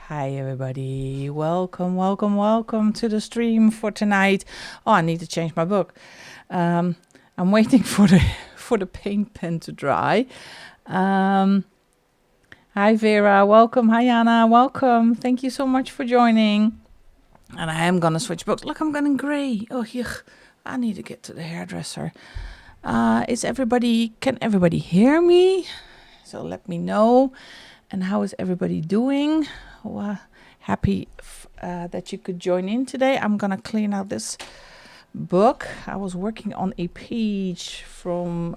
Hi everybody, welcome to the stream for tonight. Oh, I need to change my book. I'm waiting for the paint pen to dry. Hi Vera, welcome. Hi Anna, welcome. Thank you so much for joining. And I am gonna switch books. Look, I'm going gray. Oh, yuck. I need to get to the hairdresser. Can everybody hear me? So let me know. And how is everybody doing? Happy that you could join in today. I'm gonna clean out this book. I was working on a page from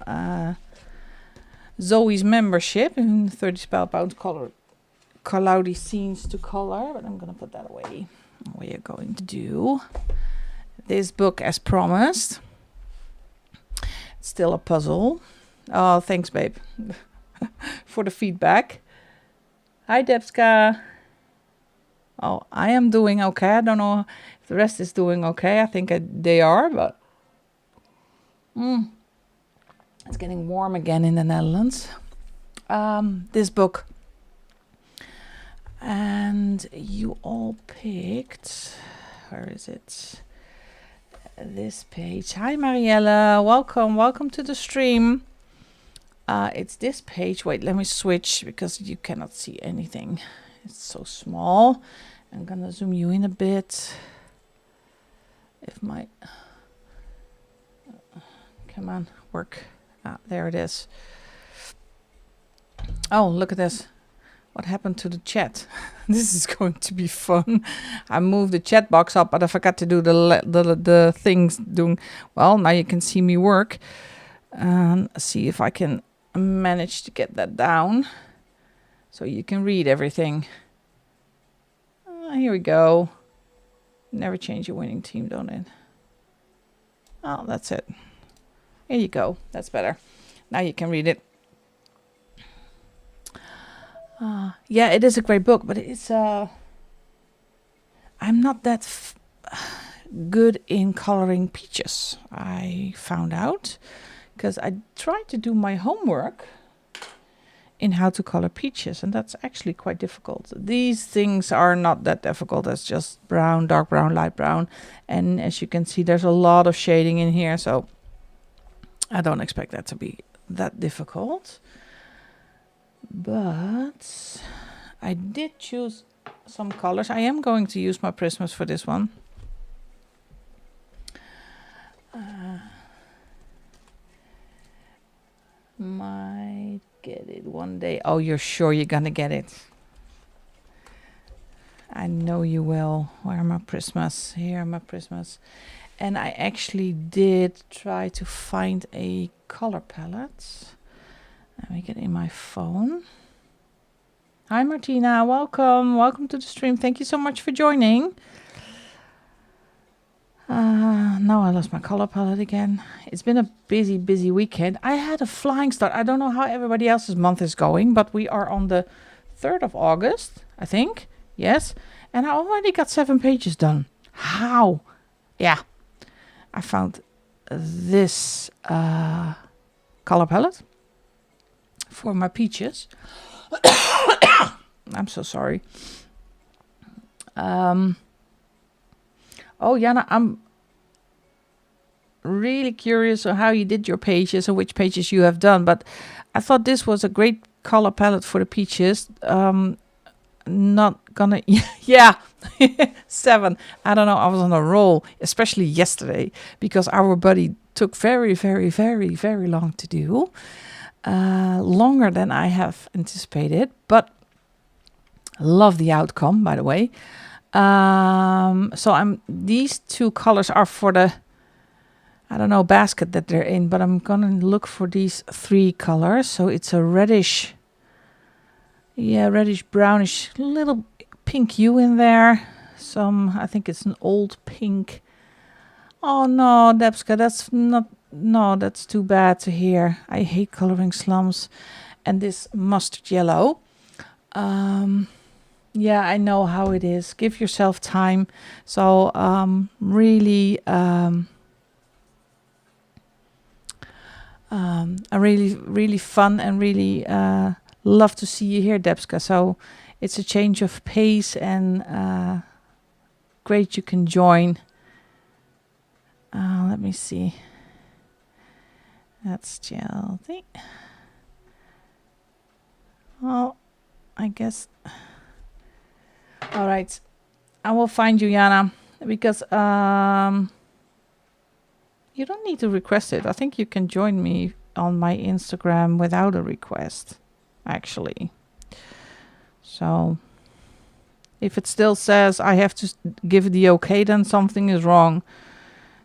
Zoe's membership in 30 Spellbound Cloudy Scenes to Color, but I'm gonna put that away. We are going to do this book as promised. It's still a puzzle. Oh, thanks, babe, for the feedback. Hi, Debska. Oh, I am doing okay. I don't know if the rest is doing okay. I think they are, but it's getting warm again in the Netherlands. This book. And you all picked, where is it? This page. Hi, Mariella. Welcome to the stream. It's this page. Wait, let me switch because you cannot see anything. It's so small. I'm gonna zoom you in a bit. If my come on, work. There it is. Oh, look at this. What happened to the chat? This is going to be fun. I moved the chat box up, but I forgot to do the things doing. Well, now you can see me work. And see if I can manage to get that down so you can read everything. Here we go. Never change your winning team, don't it? Oh, that's it. Here you go. That's better. Now you can read it. Yeah, it is a great book, but it's I'm not that good in coloring peaches. I found out because I tried to do my homework in how to color peaches, and that's actually quite difficult. These things are not that difficult. It's just brown, dark brown, light brown, and as you can see, there's a lot of shading in here, so I don't expect that to be that difficult. But I did choose some colors. I am going to use my Prismas for this one. Might get it one day. Oh, you're sure you're gonna get it? I know you will. Where are my Prismas? Here are my Prismas. And I actually did try to find a color palette. Let me get in my phone. Hi, Martina. Welcome to the stream. Thank you so much for joining. Now I lost my color palette again. It's been a busy weekend. I had a flying start. I don't know how everybody else's month is going, but we are on the 3rd of August, I think. Yes. And I already got 7 pages done. How? Yeah. I found this color palette for my peaches. I'm so sorry. Oh, Jana, I'm really curious on how you did your pages and which pages you have done. But I thought this was a great color palette for the peaches. Not gonna... Yeah, 7. I don't know. I was on a roll, especially yesterday, because our buddy took very long to do. Longer than I have anticipated, but love the outcome, by the way. So these 2 colors are for the, I don't know, basket that they're in, but I'm gonna look for these 3 colors. So it's a reddish brownish, little pink hue in there. I think it's an old pink. Oh no, Debska, that's too bad to hear. I hate coloring slums. And this mustard yellow. Yeah, I know how it is. Give yourself time. So really fun and really love to see you here, Debska. So it's a change of pace, and great you can join. Let me see. That's Chelsea. Well, I guess. All right. I will find you, Jana, because you don't need to request it. I think you can join me on my Instagram without a request, actually. So if it still says I have to give it the okay, then something is wrong.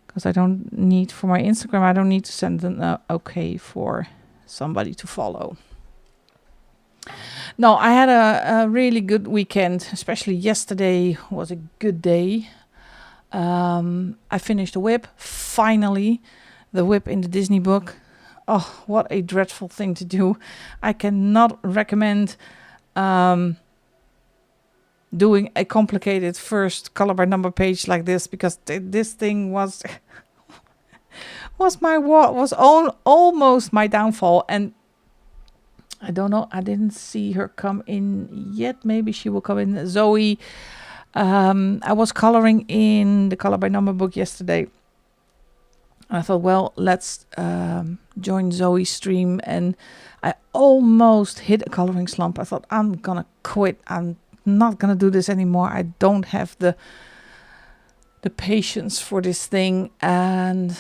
Because I don't need, for my Instagram, I don't need to send an okay for somebody to follow. No, I had a really good weekend, especially yesterday was a good day. I finished the whip, finally, the whip in the Disney book. Oh, what a dreadful thing to do. I cannot recommend doing a complicated first color by number page like this, because this thing was almost my downfall. And I don't know, I didn't see her come in yet. Maybe she will come in. Zoe, I was coloring in the color by number book yesterday. I thought, well, let's join Zoe's stream, and I almost hit a coloring slump. I thought, I'm gonna quit. I'm not gonna do this anymore. I don't have the patience for this thing. And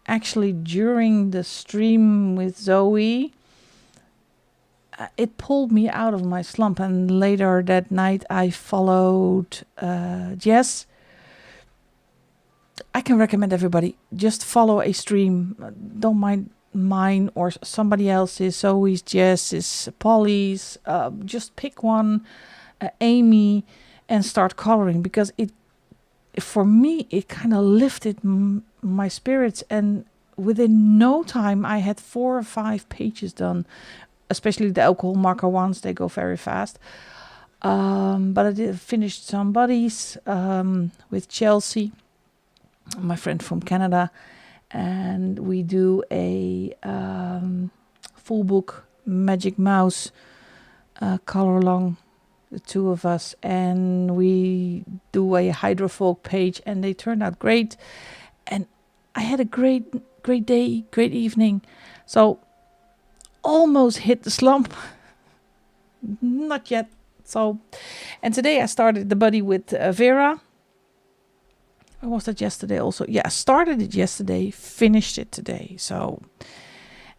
actually, during the stream with Zoe, it pulled me out of my slump. And later that night, I followed Jess. I can recommend everybody, just follow a stream. Don't mind mine or somebody else's, Zoe's, Jess's, Polly's. Just pick one, Amy, and start coloring, because for me it kind of lifted my spirits. And within no time I had 4 or 5 pages done, especially the alcohol marker ones. They go very fast. But I did finished some buddies with Chelsea, my friend from Canada, and we do a full book Magic Mouse color along, the two of us, and we do a hydrofolk page, and they turned out great. And I had a great day, great evening. So almost hit the slump. Not yet. So, and today I started the buddy with Vera. Or was that yesterday also? Yeah, I started it yesterday, finished it today. So,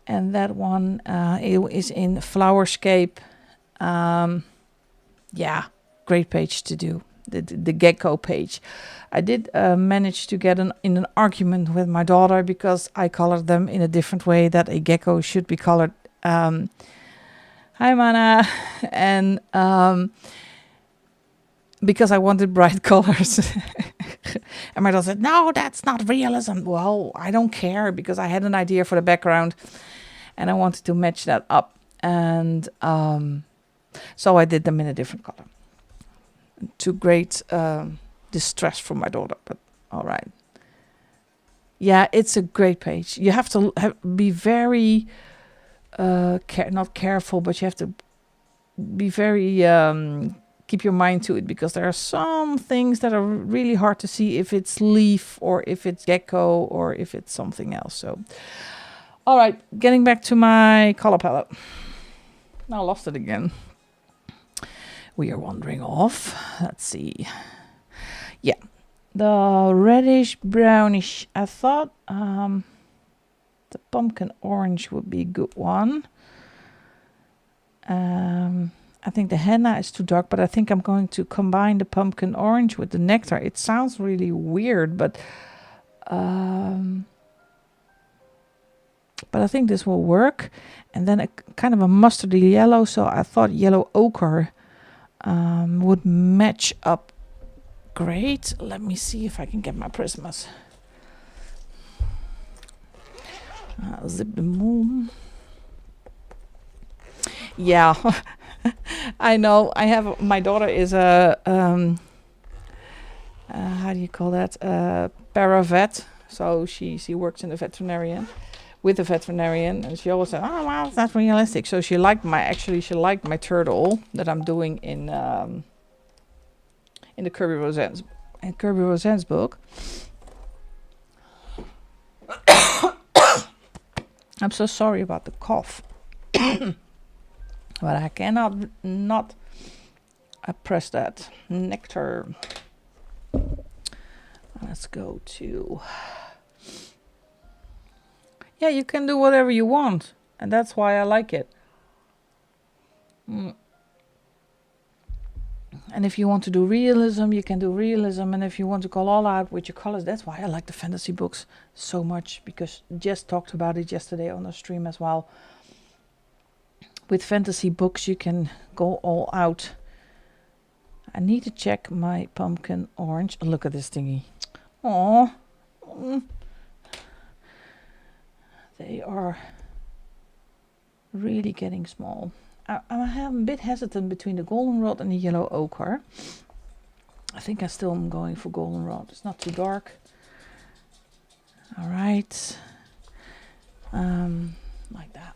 and that one it is in Flowerscape. Yeah, great page to do. The gecko page. I did manage to get in an argument with my daughter, because I colored them in a different way that a gecko should be colored. Hi, Mana. And because I wanted bright colors. And my daughter said, no, that's not realism. Well, I don't care, because I had an idea for the background and I wanted to match that up. And so I did them in a different color. To great distress from my daughter, but all right. Yeah, it's a great page. You have to be very, not careful, but you have to be very, keep your mind to it, because there are some things that are really hard to see if it's leaf or if it's gecko or if it's something else. So, all right, getting back to my color palette. Now I lost it again. We are wandering off. Let's see. Yeah, the reddish brownish. I thought the pumpkin orange would be a good one. I think the henna is too dark, but I think I'm going to combine the pumpkin orange with the nectar. It sounds really weird, but I think this will work. And then a kind of a mustardy yellow, so I thought yellow ochre would match up great. Let me see if I can get my prismas. Zip the moon. Yeah. I know. I have, my daughter is a how do you call that? Paravet. So she works in the veterinarian, with a veterinarian, and she always said, "Oh well, it's not realistic." So she liked my turtle that I'm doing in the Kirby Roseanne's book. I'm so sorry about the cough, but I cannot not press that nectar. Let's go to. Yeah, you can do whatever you want, and that's why I like it. And if you want to do realism, you can do realism. And if you want to go all out with your colors, that's why I like the fantasy books so much, because Jess talked about it yesterday on the stream as well. With fantasy books, you can go all out. I need to check my pumpkin orange. Oh, look at this thingy. Aww. They are really getting small. I'm a bit hesitant between the goldenrod and the yellow ochre. I think I still am going for goldenrod. It's not too dark. All right. Like that.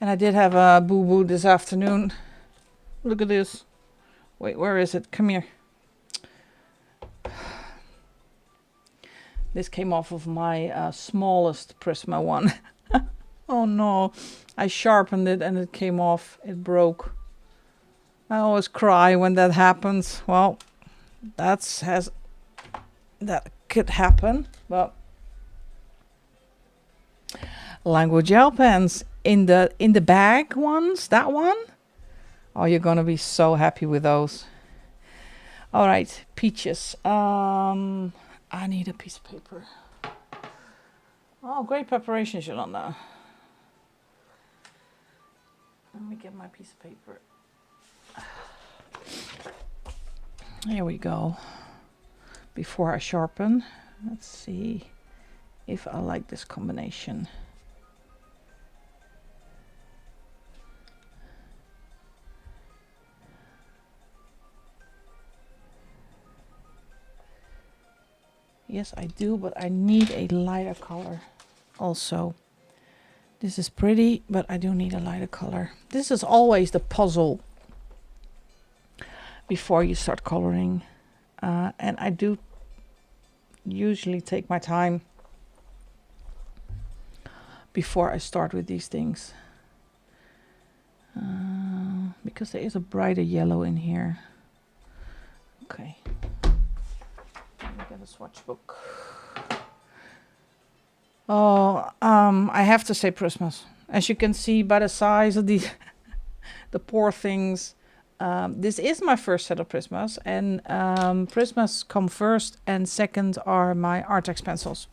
And I did have a boo-boo this afternoon. Look at this. Wait, where is it? Come here. This came off of my smallest Prisma one. Oh no, I sharpened it and it came off. It broke. I always cry when that happens. Well, that could happen. But language gel pens in the bag ones, that one. Oh, you're gonna be so happy with those. All right, peaches. I need a piece of paper. Oh, great preparation, Jolanda. Let me get my piece of paper. Here we go. Before I sharpen, let's see if I like this combination. Yes, I do, but I need a lighter color also. This is pretty, but I do need a lighter color. This is always the puzzle before you start coloring. And I do usually take my time before I start with these things. Because there is a brighter yellow in here. Okay. Let me get a swatch book. Oh, I have to say Prismas. As you can see by the size of the the poor things. This is my first set of Prismas, and Prismas come first, and second are my Artex pencils.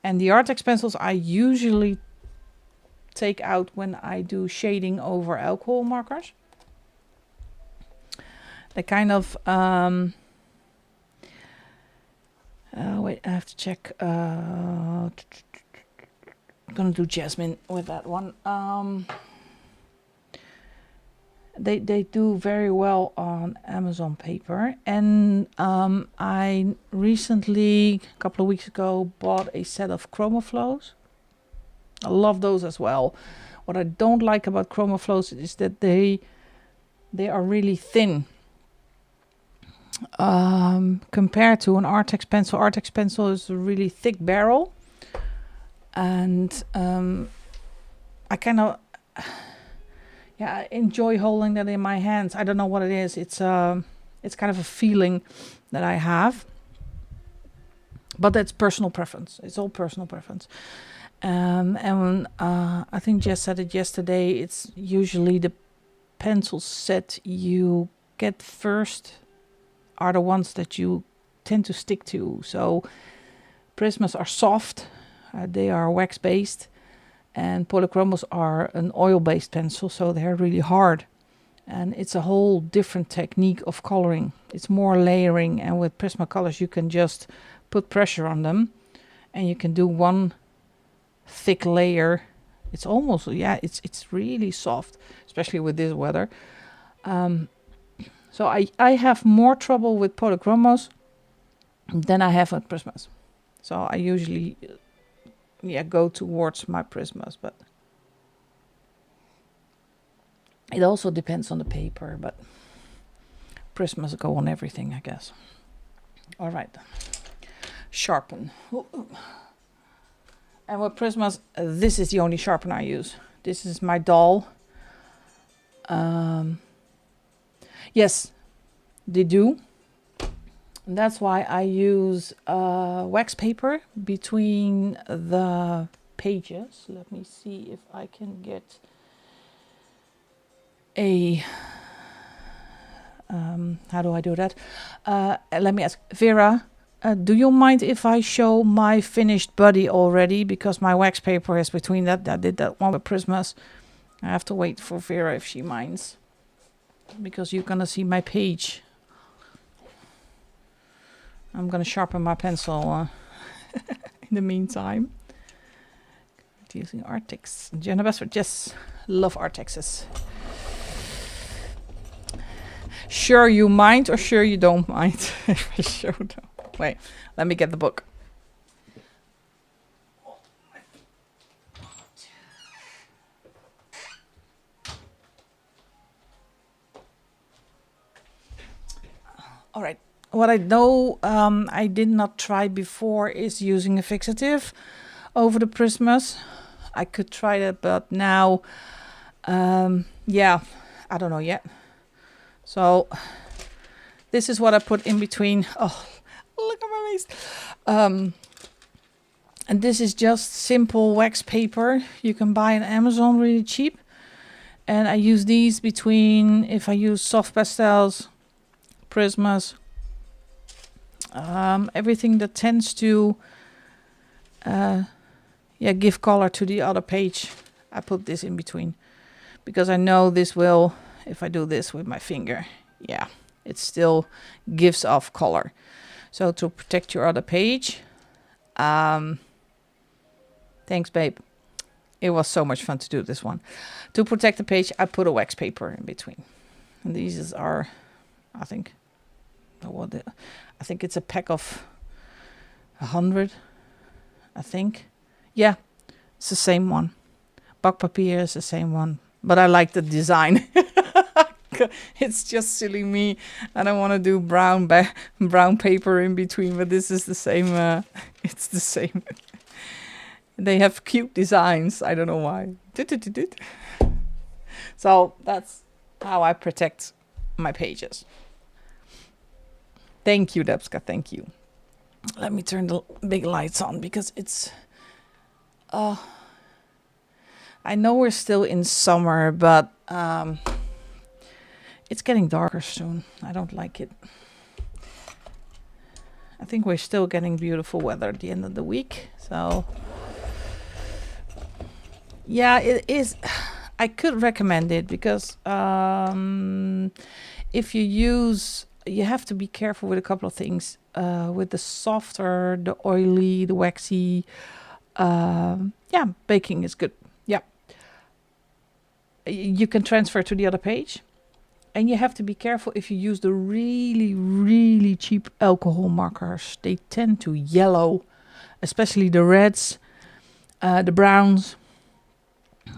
And the Artex pencils I usually take out when I do shading over alcohol markers. They kind of wait, I have to check. I'm gonna do jasmine with that one. They do very well on Amazon paper, and I recently, a couple of weeks ago, bought a set of ChromaFlows. I love those as well. What I don't like about ChromaFlows is that they are really thin. Compared to an Artex pencil. Artex pencil is a really thick barrel, and I kind of I enjoy holding that in my hands. I don't know what it is. It's kind of a feeling that I have, but that's personal preference. It's all personal preference. And I think Jess said it yesterday. It's usually the pencil set you get first are the ones that you tend to stick to. So Prismas are soft, they are wax based, and polychromos are an oil based pencil, so they're really hard. And it's a whole different technique of coloring. It's more layering, and with Prismacolors you can just put pressure on them and you can do one thick layer. It's almost, it's really soft, especially with this weather. So I have more trouble with polychromos than I have with Prismas. So I usually go towards my Prismas, but it also depends on the paper, but Prismas go on everything, I guess. All right, sharpen. And with Prismas, this is the only sharpener I use. This is my doll. Yes, they do. And that's why I use wax paper between the pages. Let me see if I can get a... how do I do that? Let me ask Vera. Do you mind if I show my finished body already? Because my wax paper is between that. I did that one with Prismas. I have to wait for Vera if she minds. Because you're gonna see my page. I'm gonna sharpen my pencil in the meantime. Using Artex. Jenna Besford, yes, love Artexes. Sure you mind or sure you don't mind? Sure don't. Wait, let me get the book. All right. What I know I did not try before is using a fixative over the Prismas. I could try that, but now, yeah, I don't know yet. So this is what I put in between. Oh, look at my waist. And this is just simple wax paper. You can buy on Amazon really cheap. And I use these between, if I use soft pastels, Prismas, everything that tends to give color to the other page. I put this in between because I know this will, if I do this with my finger, it still gives off color. So to protect your other page, thanks babe, it was so much fun to do this one. To protect the page, I put a wax paper in between, and these are, I think it's a pack of 100, I think. Yeah, it's the same one. Bakpapier is the same one, but I like the design. It's just silly me. I don't want to do brown paper in between, but this is the same. It's the same. They have cute designs. I don't know why. So that's how I protect my pages. Thank you, Debska. Thank you. Let me turn the big lights on because it's... I know we're still in summer, but it's getting darker soon. I don't like it. I think we're still getting beautiful weather at the end of the week. So, yeah, it is. I could recommend it because if you use... You have to be careful with a couple of things. With the softer, the oily, the waxy... baking is good. Yeah. You can transfer to the other page. And you have to be careful if you use the really, really cheap alcohol markers. They tend to yellow, especially the reds, the browns.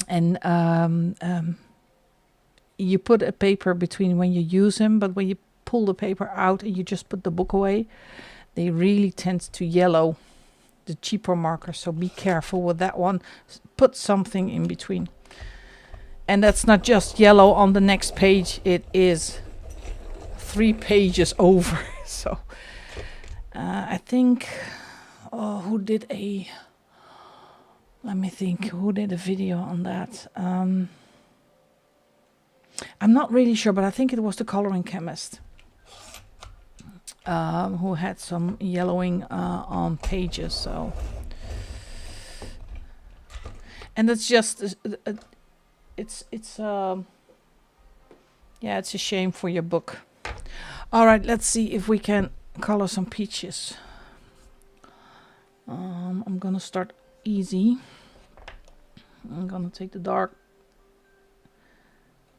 And you put a paper between when you use them, but when you pull the paper out and you just put the book away, they really tend to yellow, the cheaper markers. So be careful with that one. Put something in between. And that's not just yellow on the next page. It is 3 pages over. So I think, who did a... Let me think. Who did a video on that? I'm not really sure, but I think it was the coloring chemist who had some yellowing on pages. So, and that's just it's a shame for your book. All right, let's see if we can color some peaches. I'm gonna start easy. I'm gonna take the dark.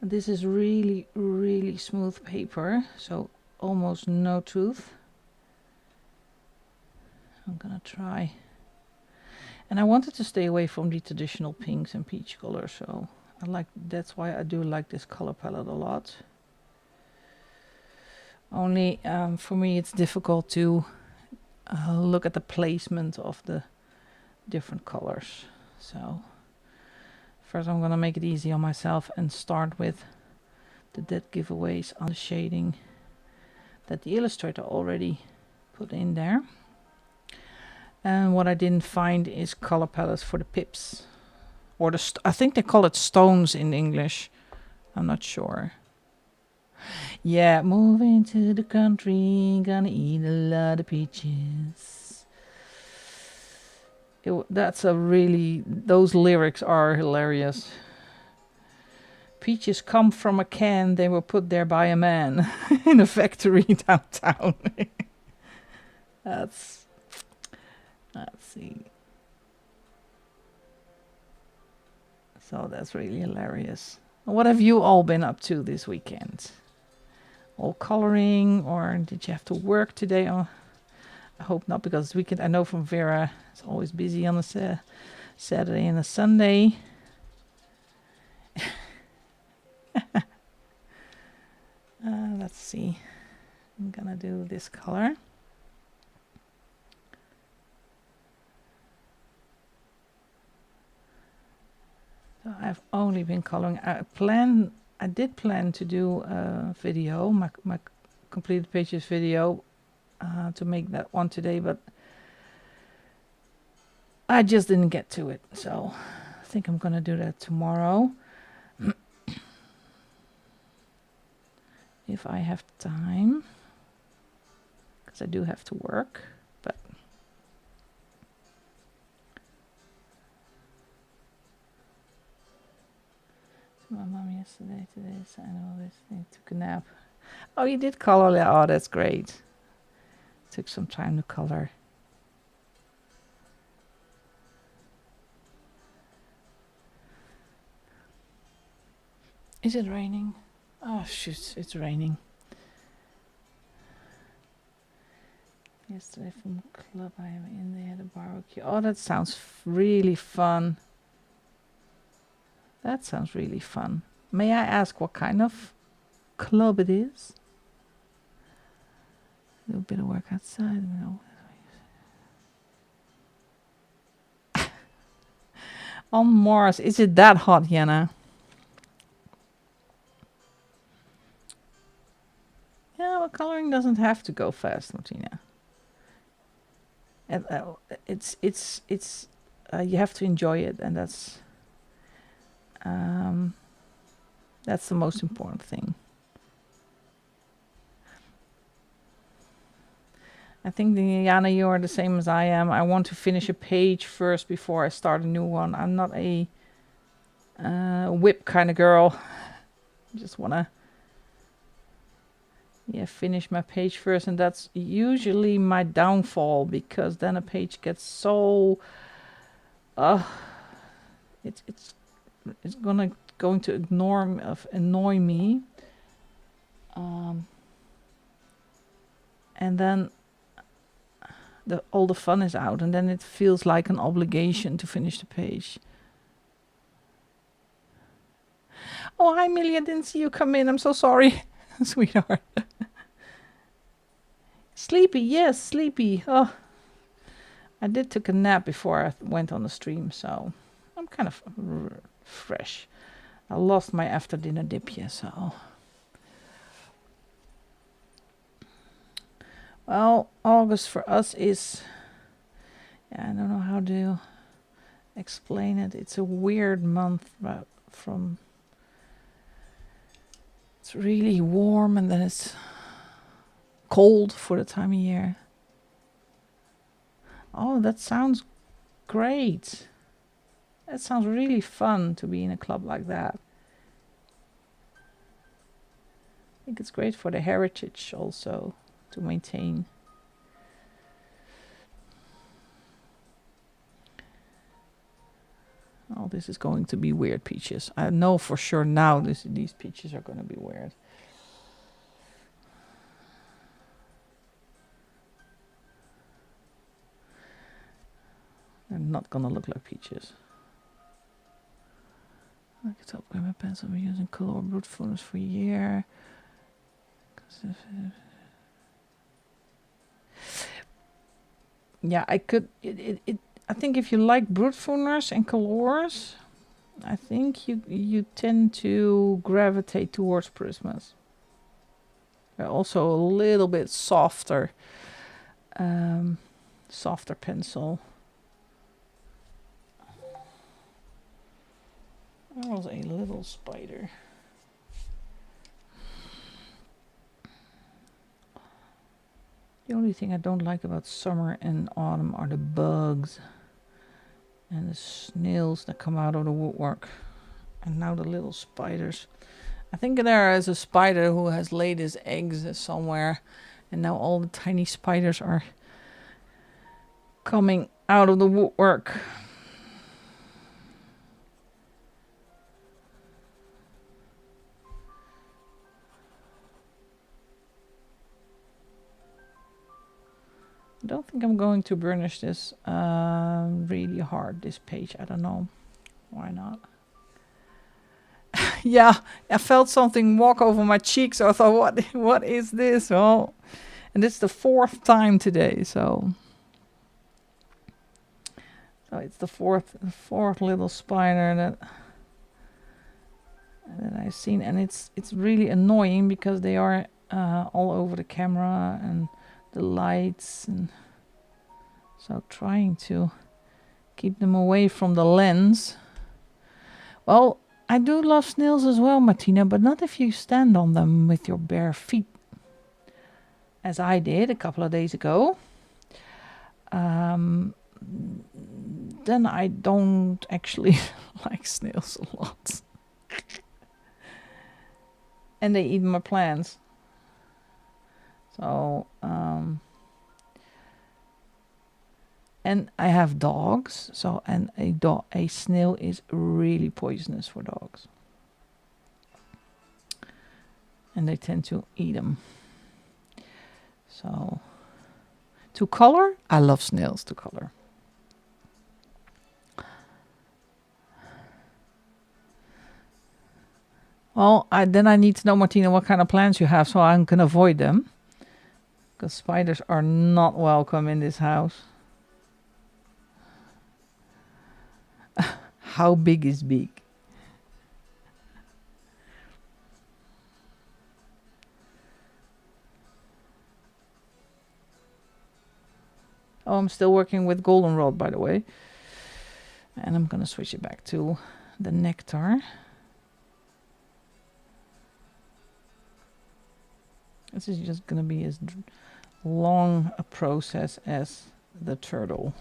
This is really, really smooth paper, so almost no tooth. I'm gonna try. And I wanted to stay away from the traditional pinks and peach colors, so that's why I do like this color palette a lot. Only for me it's difficult to look at the placement of the different colors. So first I'm gonna make it easy on myself and start with the dead giveaways on the shading that the illustrator already put in there. And what I didn't find is color palettes for the pips. Or I think they call it stones in English. I'm not sure. Yeah, moving to the country, gonna eat a lot of peaches. Those lyrics are hilarious. Peaches come from a can, they were put there by a man in a factory downtown. Let's see. So that's really hilarious. What have you all been up to this weekend? All coloring, or did you have to work today? Oh, I hope not, because this weekend I know from Vera it's always busy on a Saturday and a Sunday. Let's see. I'm gonna do this color. So I've only been coloring. I did plan to do a video, my completed pages video, to make that one today, but I just didn't get to it. So I think I'm gonna do that tomorrow. If I have time, because I do have to work, but my mom yesterday, today, so I know this thing took a nap. Oh, you did color? Oh, that's great. Took some time to color. Is it raining? Oh shoot, it's raining. Yesterday from club I am in, they had a barbecue. Oh, that sounds really fun. That sounds really fun. May I ask what kind of club it is? A little bit of work outside. On Mars, is it that hot, Jenna? Yeah, well, coloring doesn't have to go fast, Martina. And you have to enjoy it, and that's the most important thing. I think, Jana, you are the same as I am. I want to finish a page first before I start a new one. I'm not a whip kind of girl. I just want to finish my page first, and that's usually my downfall, because then a page gets so it's going to annoy me, and then all the fun is out, and then it feels like an obligation to finish the page. Oh, hi Millie, I didn't see you come in. I'm so sorry. Sweetheart. Sleepy, yes, sleepy. Oh, I did took a nap before I went on the stream, so I'm kind of fresh. I lost my after dinner dip here, so. Well, August for us is, I don't know how to explain it. It's a weird month, but it's really warm, and then it's cold for the time of year. Oh, that sounds great. That sounds really fun to be in a club like that. I think it's great for the heritage also to maintain. Oh, this is going to be weird peaches. I know for sure now these peaches are going to be weird. They're not gonna look like peaches. Like a top grab my pencil. We're using color brute force for a year. Yeah, I could. I think if you like brute force and colors, I think you tend to gravitate towards Prismas. They're also a little bit softer, softer pencil. There was a little spider. The only thing I don't like about summer and autumn are the bugs and the snails that come out of the woodwork. And now the little spiders. I think there is a spider who has laid his eggs somewhere, and now all the tiny spiders are coming out of the woodwork. I don't think I'm going to burnish this really hard, this page. I don't know. Why not? Yeah, I felt something walk over my cheek, so I thought, what is this? Oh, and it's the 4th time today, so it's the fourth little spider that I've seen, and it's really annoying because they are all over the camera and the lights, and so trying to keep them away from the lens. Well, I do love snails as well, Martina, but not if you stand on them with your bare feet, as I did a couple of days ago. Then I don't actually like snails a lot. And they eat my plants. So, and I have dogs, so and a snail is really poisonous for dogs, and they tend to eat them. So, to color, I love snails to color. Well, then I need to know, Martina, what kind of plants you have, so I can avoid them, because spiders are not welcome in this house. How big is big? Oh, I'm still working with goldenrod, by the way. And I'm going to switch it back to the nectar. This is just going to be as long a process as the turtle.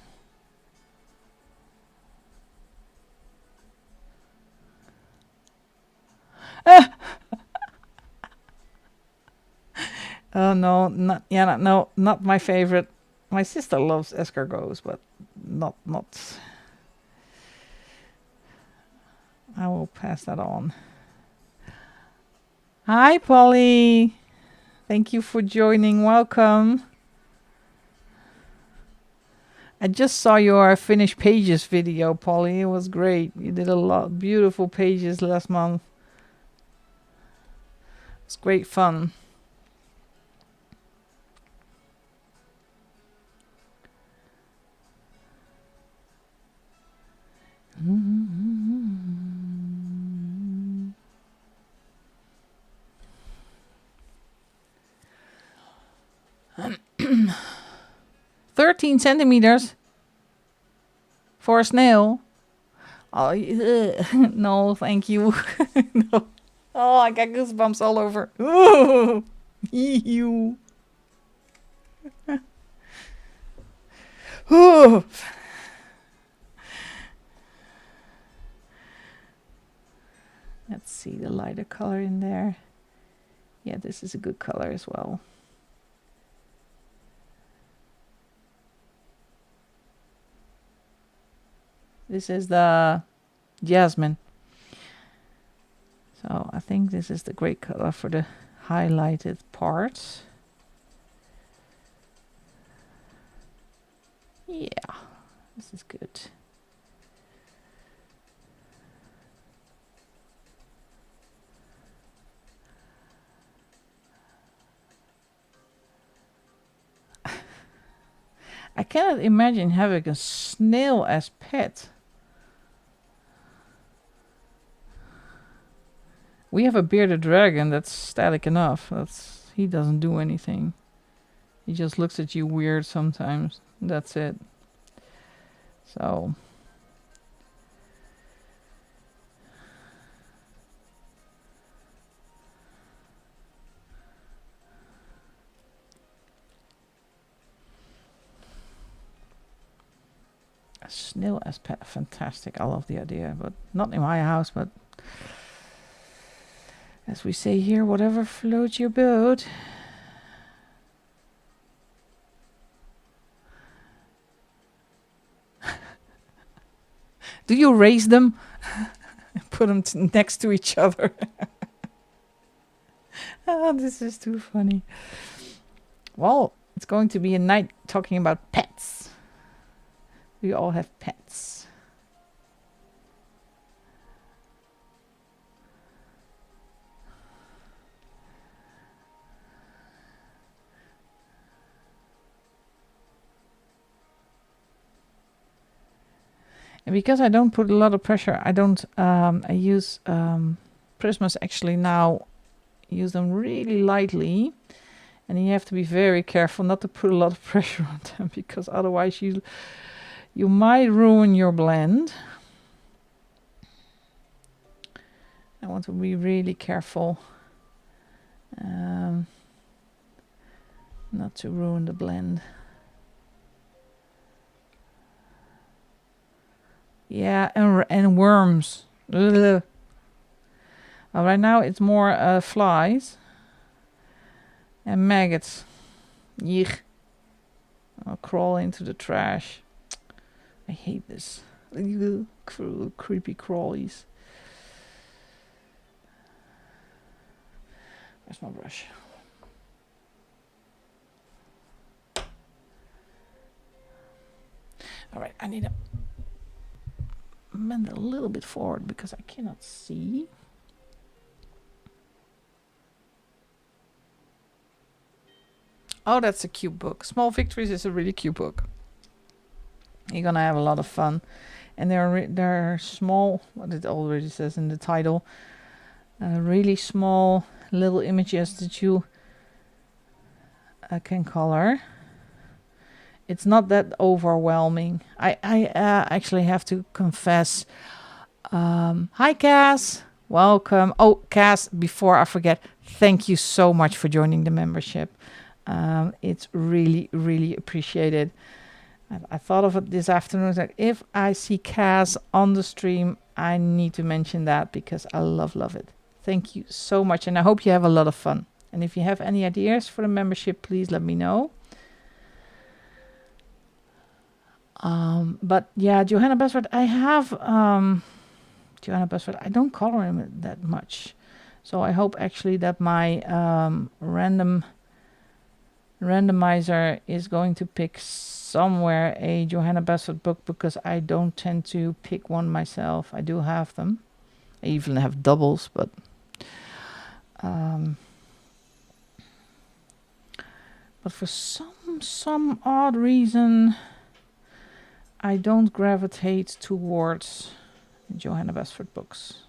Oh no, not my favorite. My sister loves escargots, but not. I will pass that on. Hi, Polly. Thank you for joining. Welcome. I just saw your finished pages video, Polly. It was great. You did a lot of beautiful pages last month. It's great fun. Mm-hmm. 13 centimeters for a snail. Oh, no, thank you. No. Oh, I got goosebumps all over. Ooh, you. Ooh. Let's see the lighter color in there. Yeah, this is a good color as well. This is the jasmine. So I think this is the great color for the highlighted parts. Yeah. This is good. I cannot imagine having a snail as pet. We have a bearded dragon that's static enough. He doesn't do anything. He just looks at you weird sometimes. That's it. So a snail as pet, fantastic. I love the idea, but not in my house. But as we say here, whatever floats your boat. Do you raise them? Put them next to each other. This is too funny. Well, it's going to be a night talking about pets. We all have pets. And because I don't put a lot of pressure, I use Prismas actually now, use them really lightly. And you have to be very careful not to put a lot of pressure on them, because otherwise you might ruin your blend. I want to be really careful not to ruin the blend. Yeah, and worms. Ugh. Right now it's more flies and maggots. Yuck. I'll crawl into the trash. I hate this. Creepy crawlies. Where's my brush? All right, I need to bend a little bit forward because I cannot see. Oh, that's a cute book. Small Victories is a really cute book. You're gonna have a lot of fun, and they're small. What it already says in the title. Really small little images that you can color. It's not that overwhelming. I actually have to confess. Hi, Cass. Welcome. Oh, Cass, before I forget, thank you so much for joining the membership. It's really, really appreciated. I thought of it this afternoon that if I see Cass on the stream, I need to mention that because I love it. Thank you so much, and I hope you have a lot of fun. And if you have any ideas for the membership, please let me know. But yeah, Johanna Besford, I have Johanna Besford. I don't color him that much, so I hope actually that my randomizer is going to pick somewhere a Johanna Besford book, because I don't tend to pick one myself. I do have them. I even have doubles, but for some odd reason, I don't gravitate towards Johanna Besford books.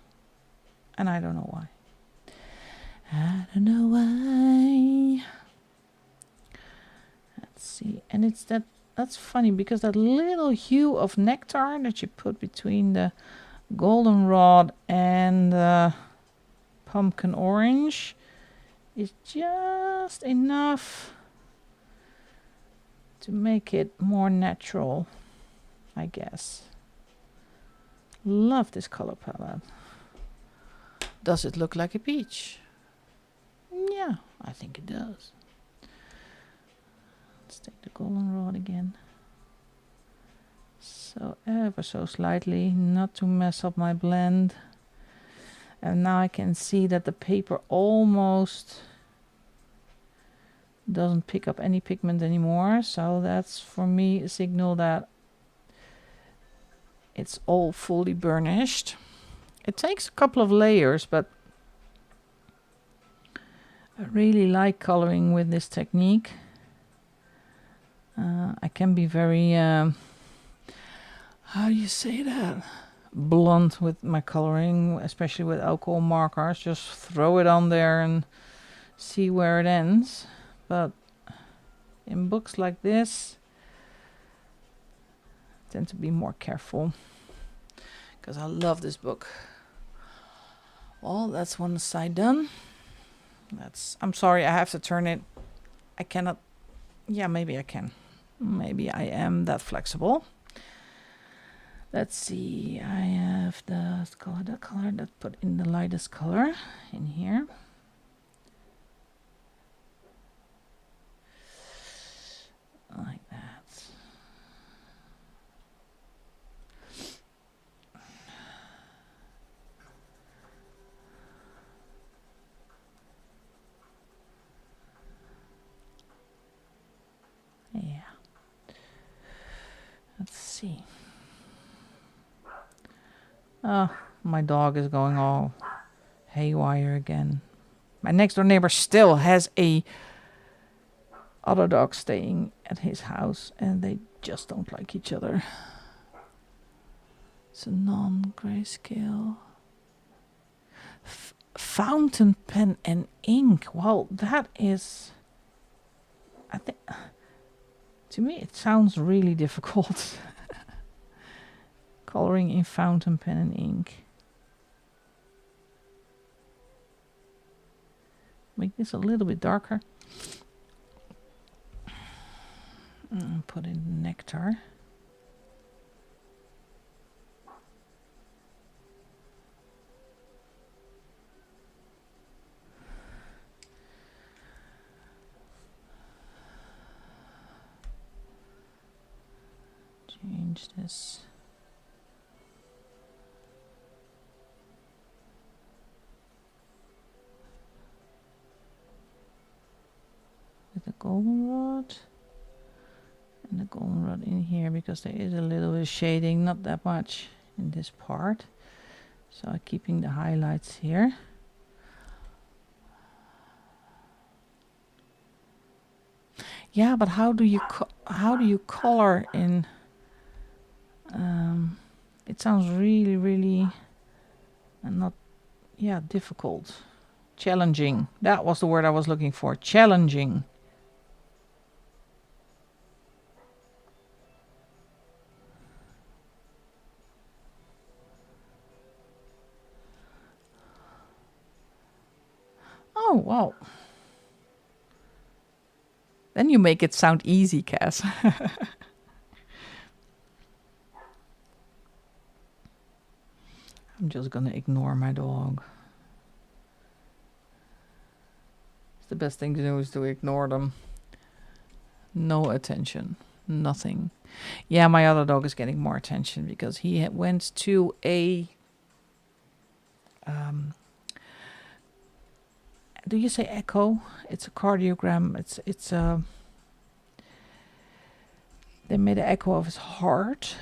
And I don't know why. I don't know why. Let's see. And that's funny, because that little hue of nectar that you put between the goldenrod and the pumpkin orange is just enough to make it more natural, I guess. Love this color palette. Does it look like a peach? Yeah, I think it does. Let's take the goldenrod again. So ever so slightly, not to mess up my blend. And now I can see that the paper almost doesn't pick up any pigment anymore. So that's for me a signal that it's all fully burnished. It takes a couple of layers, but I really like coloring with this technique. I can be very, how do you say that? Blunt with my coloring, especially with alcohol markers. Just throw it on there and see where it ends. But in books like this, I tend to be more careful because I love this book. Well, that's one side done. I'm sorry, I have to turn it. I cannot. Yeah, maybe I can. Maybe I am that flexible. Let's see. I have the color that put in the lightest color in here. Like that. Yeah. Let's see. Oh, my dog is going all haywire again. My next door neighbor still has a other dog staying at his house, and they just don't like each other. It's a non-grayscale. Fountain pen and ink. Well, that is... I think... To me, it sounds really difficult. Coloring in fountain pen and ink. Make this a little bit darker. And put in nectar. Change this. With the goldenrod. And the goldenrod in here, because there is a little bit of shading, not that much in this part. So I'm keeping the highlights here. Yeah, but how do you color in? It sounds really not, yeah, difficult, challenging. That was the word I was looking for. Challenging. Oh, wow. Then you make it sound easy, Cass. I'm just gonna ignore my dog. It's the best thing to do is to ignore them. No attention. Nothing. Yeah, my other dog is getting more attention because he went to a... do you say echo? It's a cardiogram. It's they made an echo of his heart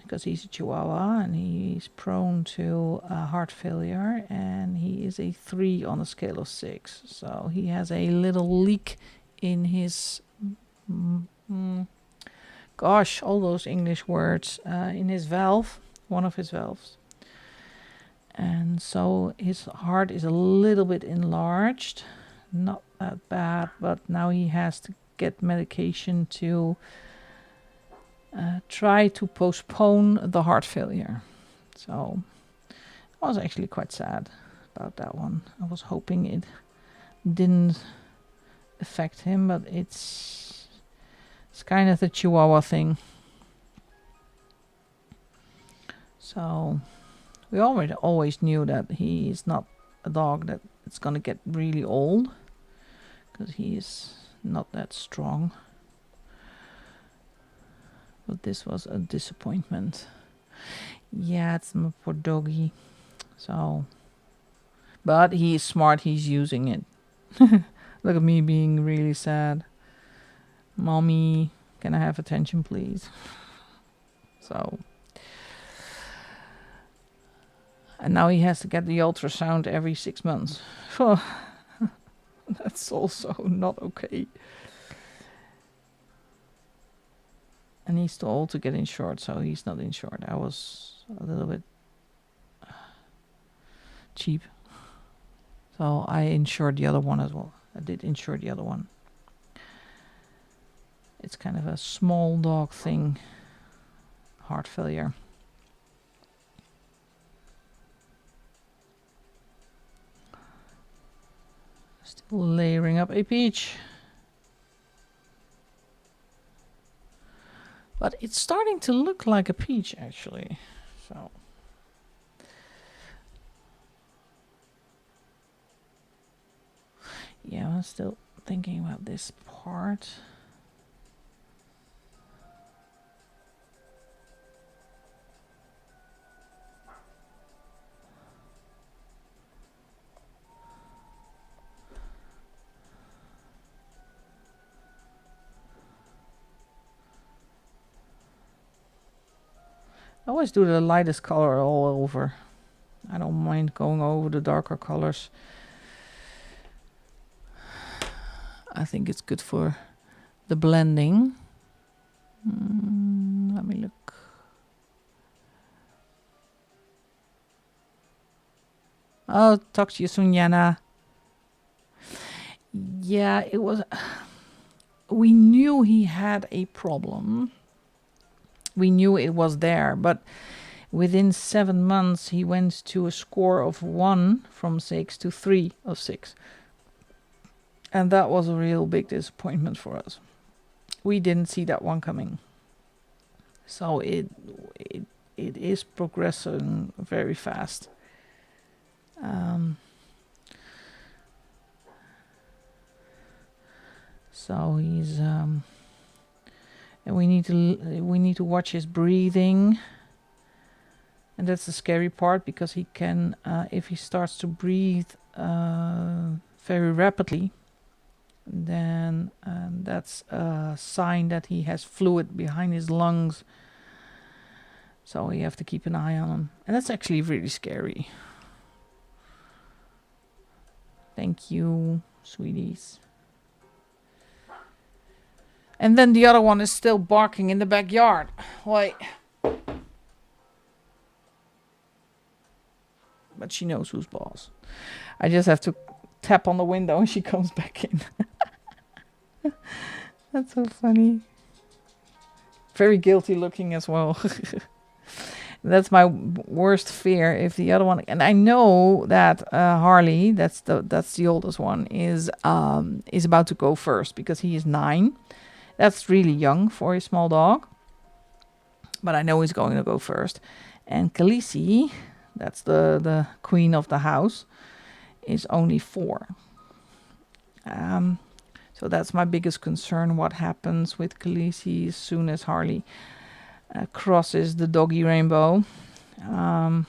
because he's a Chihuahua and he's prone to heart failure, and he is a 3 on a scale of 6. So he has a little leak in his gosh, all those English words, in his valve, one of his valves. And so his heart is a little bit enlarged, not that bad, but now he has to get medication to try to postpone the heart failure. So I was actually quite sad about that one. I was hoping it didn't affect him, but it's kind of the Chihuahua thing. So we always knew that he is not a dog that it's going to get really old, because he is not that strong. But this was a disappointment. Yeah, it's my poor doggy. So, but he is smart. He's using it. Look at me being really sad. Mommy, can I have attention, please? So, And now he has to get the ultrasound every 6 months. Oh, that's also not okay. And he's too old to get insured, so he's not insured. I was a little bit cheap. So I insured the other one as well. I did insure the other one. It's kind of a small dog thing. Heart failure. Still layering up a peach. But it's starting to look like a peach, actually. So yeah, I'm still thinking about this part. I always do the lightest color all over. I don't mind going over the darker colors. I think it's good for the blending. Let me look. Oh, talk to you soon, Yana. Yeah, it was... We knew he had a problem. We knew it was there, but within 7 months he went to a score of 1 from 6 to 3 of 6. And that was a real big disappointment for us. We didn't see that one coming. So it is progressing very fast. So he's and we need to watch his breathing, and that's the scary part, because he can if he starts to breathe very rapidly, then that's a sign that he has fluid behind his lungs. So you have to keep an eye on him, and that's actually really scary. Thank you, sweeties. And then the other one is still barking in the backyard. Wait. But she knows who's boss. I just have to tap on the window and she comes back in. That's so funny. Very guilty looking as well. That's my worst fear. If the other one, and I know that Harley, that's the oldest one, is about to go first because he is 9. That's really young for a small dog. But I know he's going to go first. And Khaleesi, that's the queen of the house, is only 4. So that's my biggest concern. What happens with Khaleesi as soon as Harley crosses the doggy rainbow? I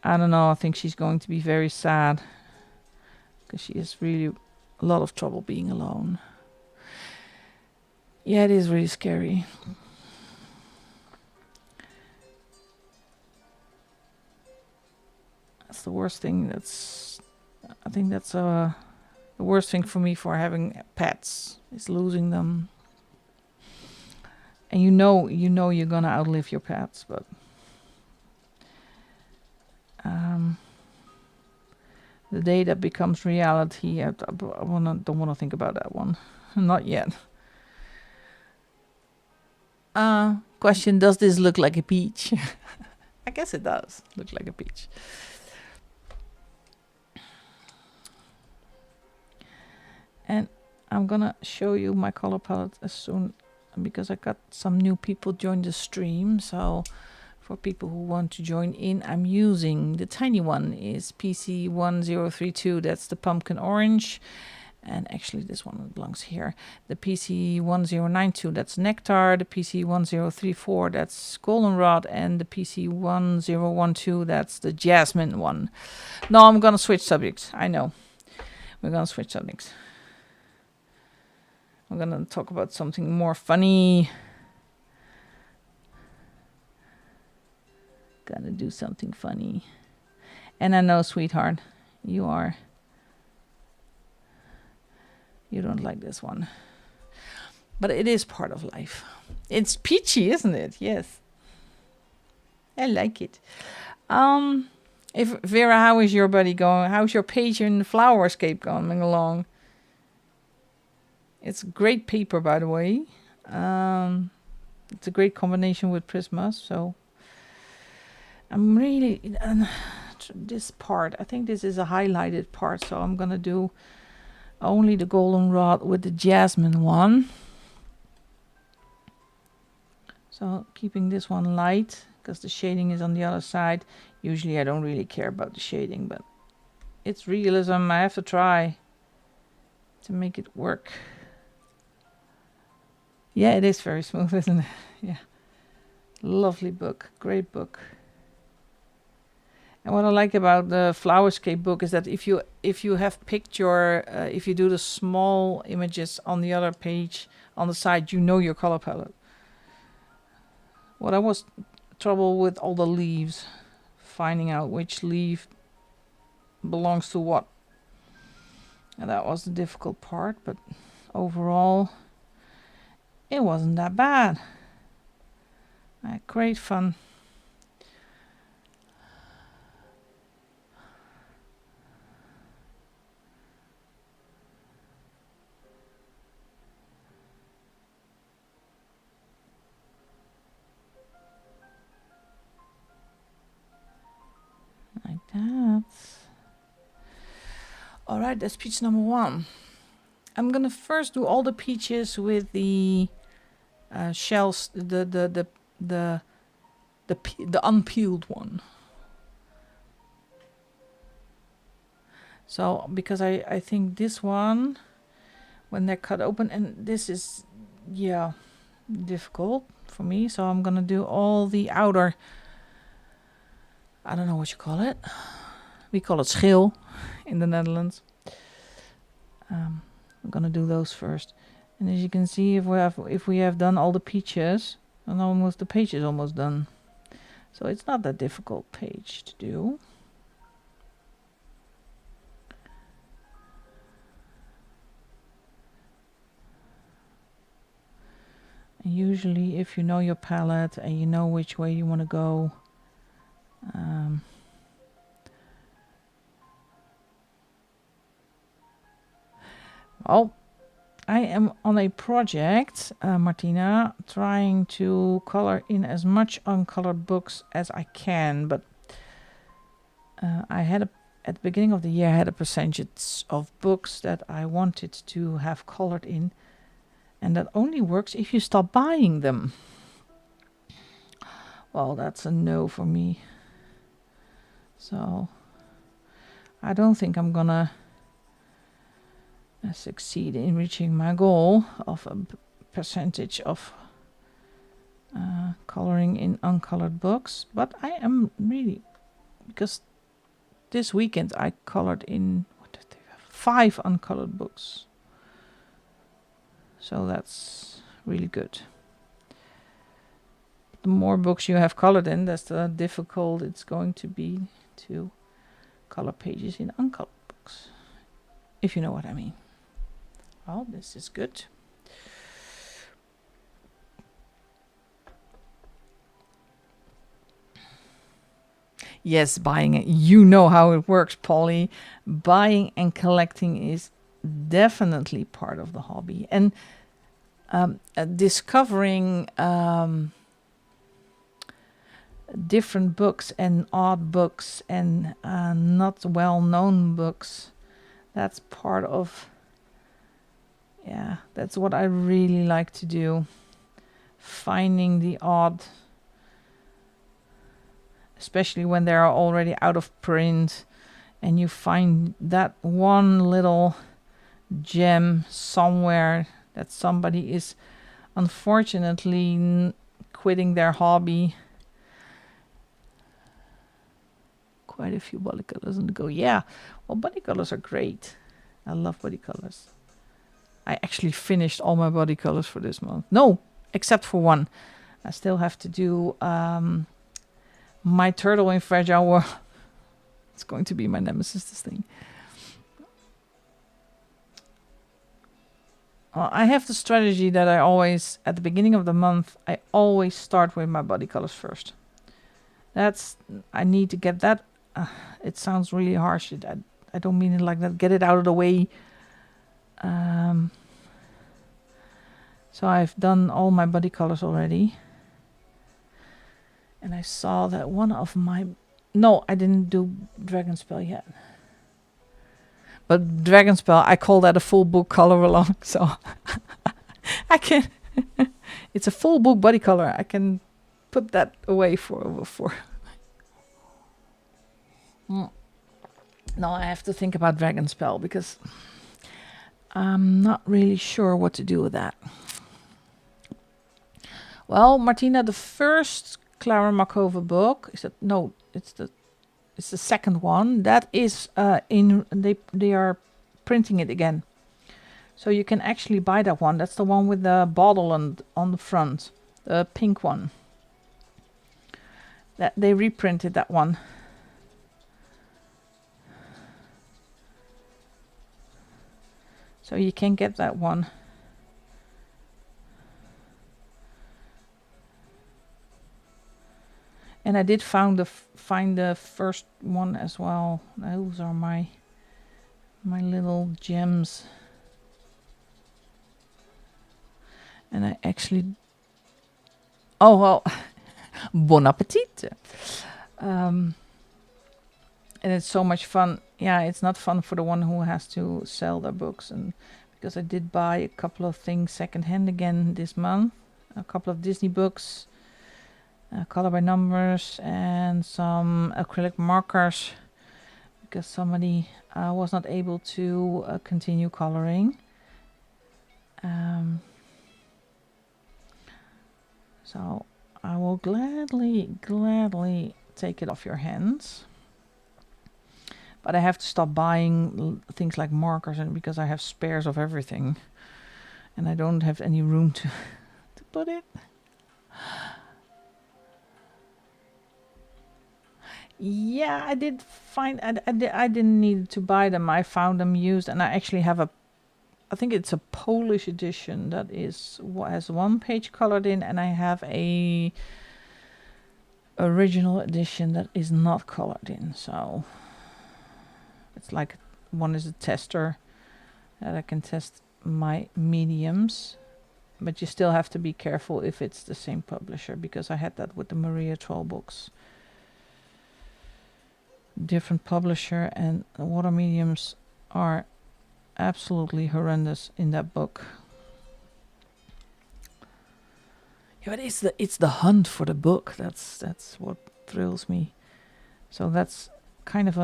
don't know. I think she's going to be very sad because she has really a lot of trouble being alone. Yeah, it is really scary. That's the worst thing. I think that's the worst thing for me for having pets is losing them. And you know you're gonna outlive your pets, but the day that becomes reality, I don't want to think about that one. Not yet. Question, does this look like a peach? I guess it does look like a peach. And I'm gonna show you my color palette as soon, because I got some new people join the stream. So for people who want to join in, I'm using the tiny one is PC1032. That's the pumpkin orange. And actually this one belongs here. The PC1092, that's nectar. The PC1034, that's goldenrod. And the PC1012, that's the jasmine one. No, I'm gonna switch subjects. I know. We're gonna switch subjects. I'm gonna talk about something more funny. Gonna do something funny. And I know, sweetheart, you don't like this one. But it is part of life. It's peachy, isn't it? Yes. I like it. If Vera, how is your buddy going? How's your page in the Flowerscape coming along? It's great paper, by the way. It's a great combination with Prisma, so I'm really this part. I think this is a highlighted part, so I'm gonna do only the goldenrod with the jasmine one. So keeping this one light because the shading is on the other side. Usually I don't really care about the shading, but it's realism. I have to try to make it work. Yeah, it is very smooth, isn't it? Yeah. Lovely book. Great book. And what I like about the Flowerscape book is that if you have picked your if you do the small images on the other page on the side, you know your color palette. What I was trouble with all the leaves, finding out which leaf belongs to what. And that was the difficult part, but overall it wasn't that bad. I had great fun. Like that. All right, that's peach number 1. I'm gonna first do all the peaches with the shells, the unpeeled one. So because I think this one, when they're cut open, and this is difficult for me, so I'm gonna do all the outer, I don't know what you call it. We call it schil in the Netherlands. I'm gonna do those first. And as you can see, if we have done all the peaches, and almost the page is almost done. So it's not that difficult page to do. And usually if you know your palette and you know which way you want to go, well, I am on a project, Martina, trying to color in as much uncolored books as I can, but I had at the beginning of the year I had a percentage of books that I wanted to have colored in, and that only works if you stop buying them. Well, that's a no for me. So I don't think I'm gonna succeed in reaching my goal of a percentage of coloring in uncolored books, but I am really, because this weekend I colored in 5 uncolored books, so that's really good. The more books you have colored in, that's the difficult it's going to be to color pages in uncolored books, if you know what I mean. Well, this is good. Yes, buying it. You know how it works, Polly. Buying and collecting is definitely part of the hobby. And discovering different books and odd books and not well-known books, that's part of, that's what I really like to do. Finding the odd, especially when they are already out of print, and you find that one little gem somewhere that somebody is unfortunately quitting their hobby. Quite a few body colors on the go. Yeah, well, body colors are great. I love body colors. I actually finished all my body colors for this month. No, except for one. I still have to do My turtle in Fragile World. It's going to be my nemesis, this thing. Well, I have the strategy that I always, at the beginning of the month, I always start with my body colors first. I need to get that. It sounds really harsh. I don't mean it like that. Get it out of the way. So I've done all my body colors already. And I saw that one of my... No, I didn't do Dragonspell yet. But Dragonspell, I call that a full book color along. So I can... It's a full book body color. I can put that away for... No, I have to think about Dragonspell because I'm not really sure what to do with that. Well, Martina, the first Clara Markova book is that it's the second one that is they are printing it again, so you can actually buy that one. That's the one with the bottle on the front, the pink one. That they reprinted that one. So you can get that one. And I did find the first one as well. Those are my little gems. And I actually... Oh, well, bon appetit. And it's so much fun. Yeah, it's not fun for the one who has to sell their books. And because I did buy a couple of things secondhand again this month. A couple of Disney books. Color by numbers and some acrylic markers because somebody was not able to continue coloring. So I will gladly take it off your hands. But I have to stop buying things like markers and because I have spares of everything. And I don't have any room to put it. Yeah, I did find... I didn't need to buy them. I found them used, and I actually have I think it's a Polish edition that has one page colored in, and I have a original edition that is not colored in. So it's like one is a tester that I can test my mediums, but you still have to be careful if it's the same publisher, because I had that with the Maria Troll books. Different publisher, and the water mediums are absolutely horrendous in that book. Yeah, but it's the hunt for the book. That's what thrills me. So that's kind of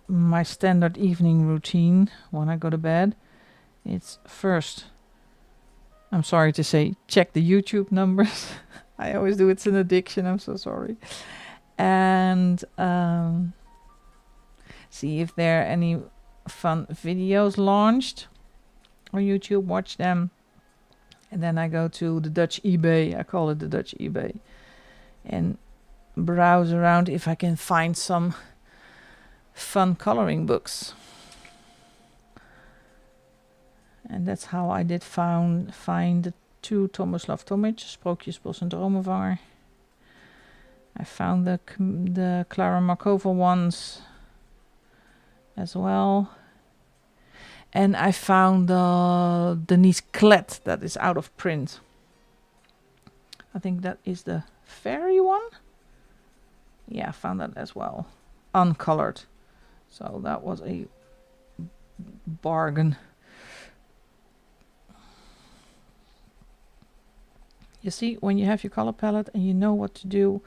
my standard evening routine when I go to bed. It's first, I'm sorry to say, check the YouTube numbers. I always do. It's an addiction. I'm so sorry. And see if there are any fun videos launched on YouTube, watch them. And then I go to the Dutch eBay, I call it the Dutch eBay, and browse around if I can find some fun coloring books. And that's how I did find the two Tomislav Tomic, Sprookjesbos en Dromenvanger. I found the Clara Markova ones as well. And I found Denise Klett that is out of print. I think that is the fairy one. Yeah, I found that as well. Uncolored. So that was a bargain. You see, when you have your color palette and you know what to do,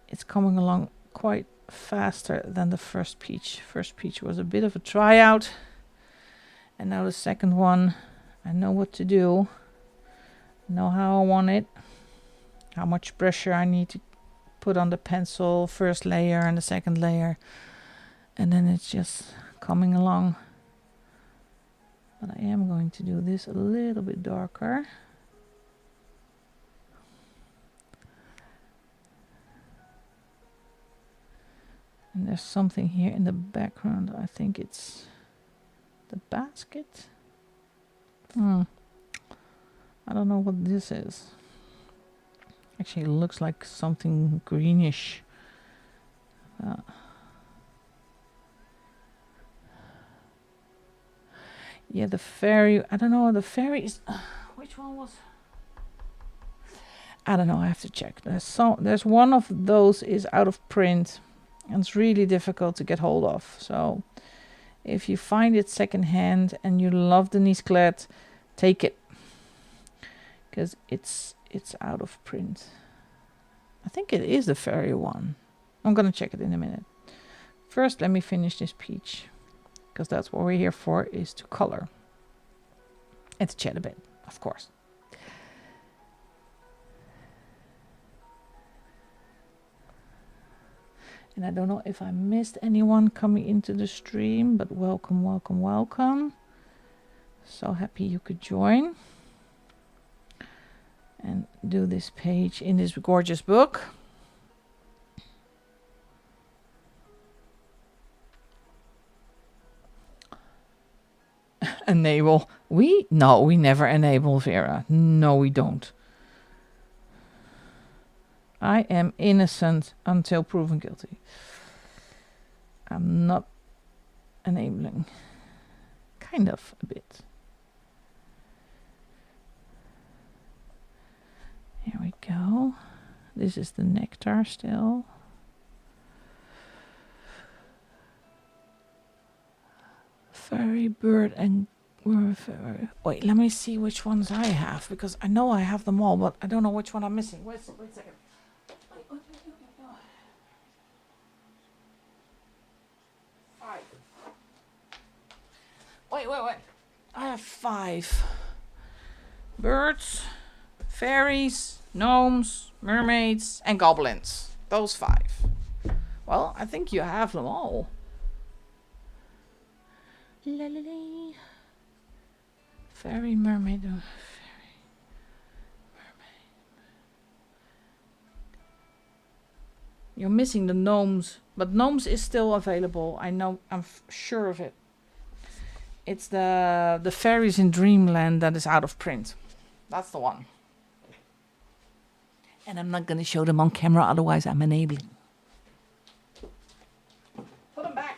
it's coming along quite faster than the first peach. First peach was a bit of a tryout, and now the second one, I know what to do, know how I want it, how much pressure I need to put on the pencil, first layer and the second layer, and then it's just coming along. But I am going to do this a little bit darker. there's something here in the background. I think it's the basket. I don't know what this is. Actually, it looks like something greenish. Yeah, the fairy. I don't know. The fairy is. Which one was? I don't know. I have to check. There's one of those is out of print, and it's really difficult to get hold of. So, if you find it secondhand and you love Denise Klett, take it, because it's out of print. I think it is the fairy one. I'm gonna check it in a minute. First, let me finish this peach, because that's what we're here for, is to color and to chat a bit, of course. And I don't know if I missed anyone coming into the stream, but welcome, welcome, welcome. So happy you could join and do this page in this gorgeous book. Enable. We never enable, Vera. No, we don't. I am innocent until proven guilty. I'm not enabling. Kind of a bit. Here we go. This is the nectar still. Fairy, bird, and wait, let me see which ones I have, because I know I have them all, but I don't know which one I'm missing. Wait a second. Wait. I have 5. Birds, fairies, gnomes, mermaids, and goblins. Those 5. Well, I think you have them all. Fairy, mermaid, You're missing the gnomes, but gnomes is still available. I know, I'm sure of it. It's the fairies in Dreamland that is out of print. That's the one. And I'm not going to show them on camera, otherwise I'm enabling. Put them back.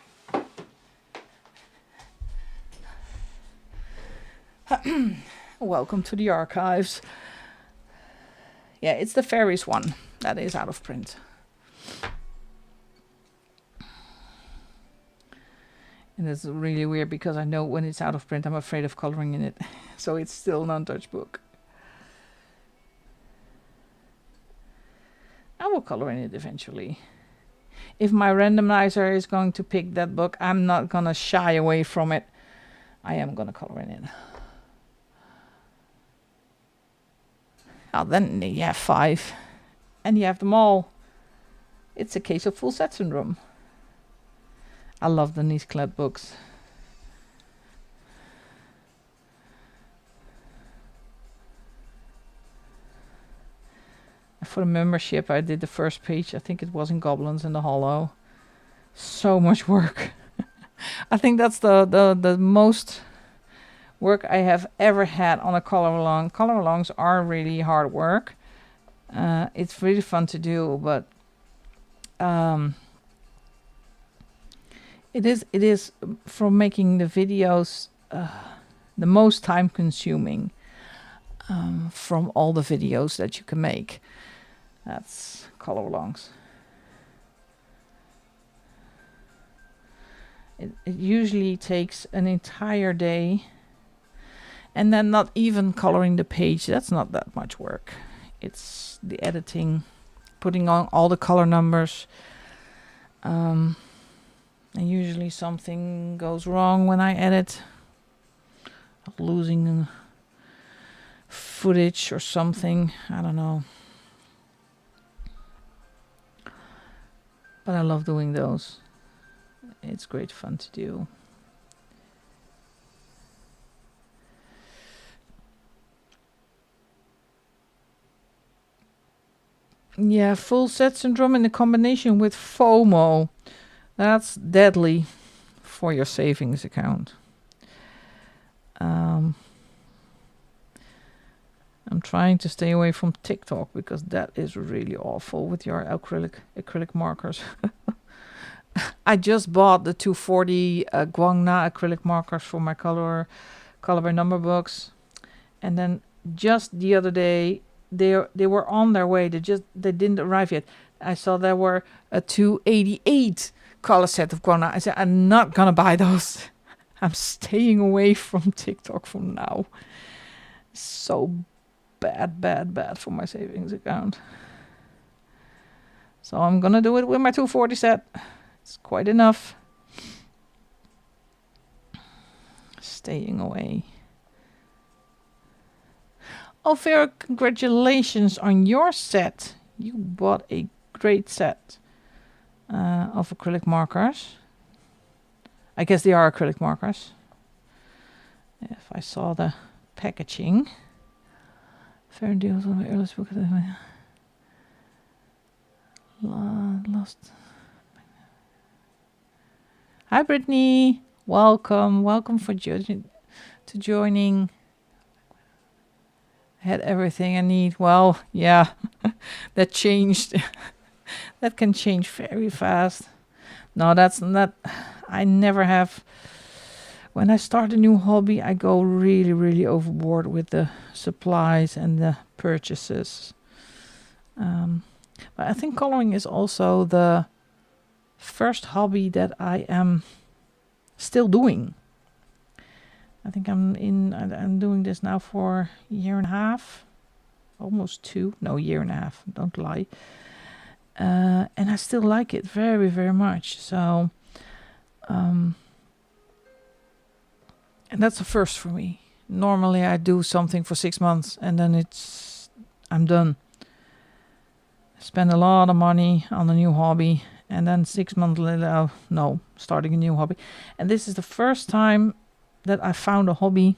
Welcome to the archives. Yeah, it's the fairies one that is out of print. And it's really weird, because I know when it's out of print, I'm afraid of coloring in it. So it's still an untouched book. I will color in it eventually. If my randomizer is going to pick that book, I'm not going to shy away from it. I am going to color in it. Oh, then you have 5. And you have them all. It's a case of full set syndrome. I love the Denise Klett books. For the membership, I did the first page. I think it was in Goblins in the Hollow. So much work. I think that's the most work I have ever had on a color along. Color alongs are really hard work. It's really fun to do, but it is from making the videos the most time consuming from all the videos that you can make. That's color alongs. It usually takes an entire day, and then not even coloring the page. That's not that much work. It's the editing, putting on all the color numbers. And usually something goes wrong when I edit. Losing footage or something. I don't know. But I love doing those. It's great fun to do. Yeah, full set syndrome in the combination with FOMO. That's deadly for your savings account. I'm trying to stay away from TikTok because that is really awful with your acrylic markers. I just bought the 240 Guangna acrylic markers for my color by number books, and then just the other day they were on their way. They didn't arrive yet. I saw there were a 288 color set of Guangna. I said I'm not gonna buy those. I'm staying away from TikTok from now. So bad for my savings account. So I'm gonna do it with my 240 set. It's quite enough. Staying away. Oh, Vera, congratulations on your set. You bought a great set of acrylic markers. I guess they are acrylic markers. If I saw the packaging. Fair deals on my earliest book. Lost. Hi, Brittany. Welcome for joining. I had everything I need. Well, yeah, that changed. That can change very fast. No, that's not. I never have. When I start a new hobby, I go really, really overboard with the supplies and the purchases. But I think coloring is also the first hobby that I am still doing. I think I'm doing this now for a year and a half, almost 2. No, year and a half. Don't lie. And I still like it very, very much. So, and that's a first for me. Normally, I do something for 6 months and then I'm done. Spend a lot of money on a new hobby, and then 6 months later, starting a new hobby. And this is the first time that I found a hobby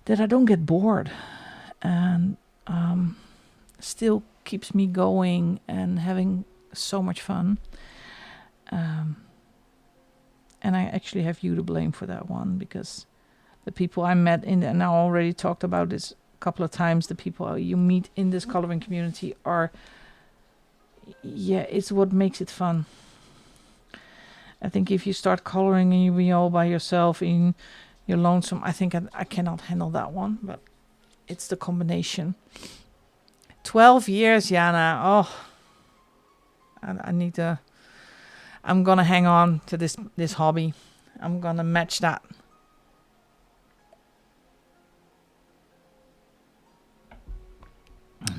that I don't get bored and still keeps me going and having so much fun. And I actually have you to blame for that one, because the people I met and I already talked about this a couple of times, the people you meet in this coloring community it's what makes it fun. I think if you start coloring and you be all by yourself and you're lonesome, I think I cannot handle that one, but it's the combination. 12 years, Jana. Oh, I'm gonna hang on to this hobby. I'm gonna match that.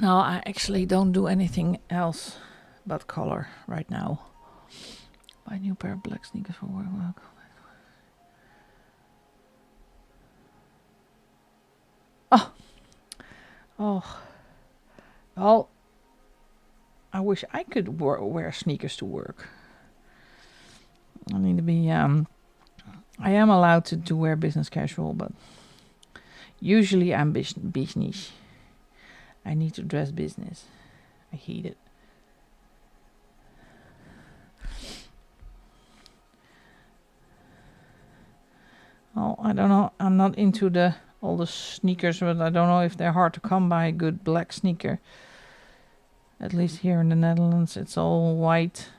No, I actually don't do anything else but color right now. Buy a new pair of black sneakers for work. Well, I wish I could wear sneakers to work. I need to be, I am allowed to wear business casual, but usually I'm business. I need to dress business. I hate it. Oh, I don't know. I'm not into all the sneakers, but I don't know if they're hard to come by, a good black sneaker. At least here in the Netherlands, it's all white.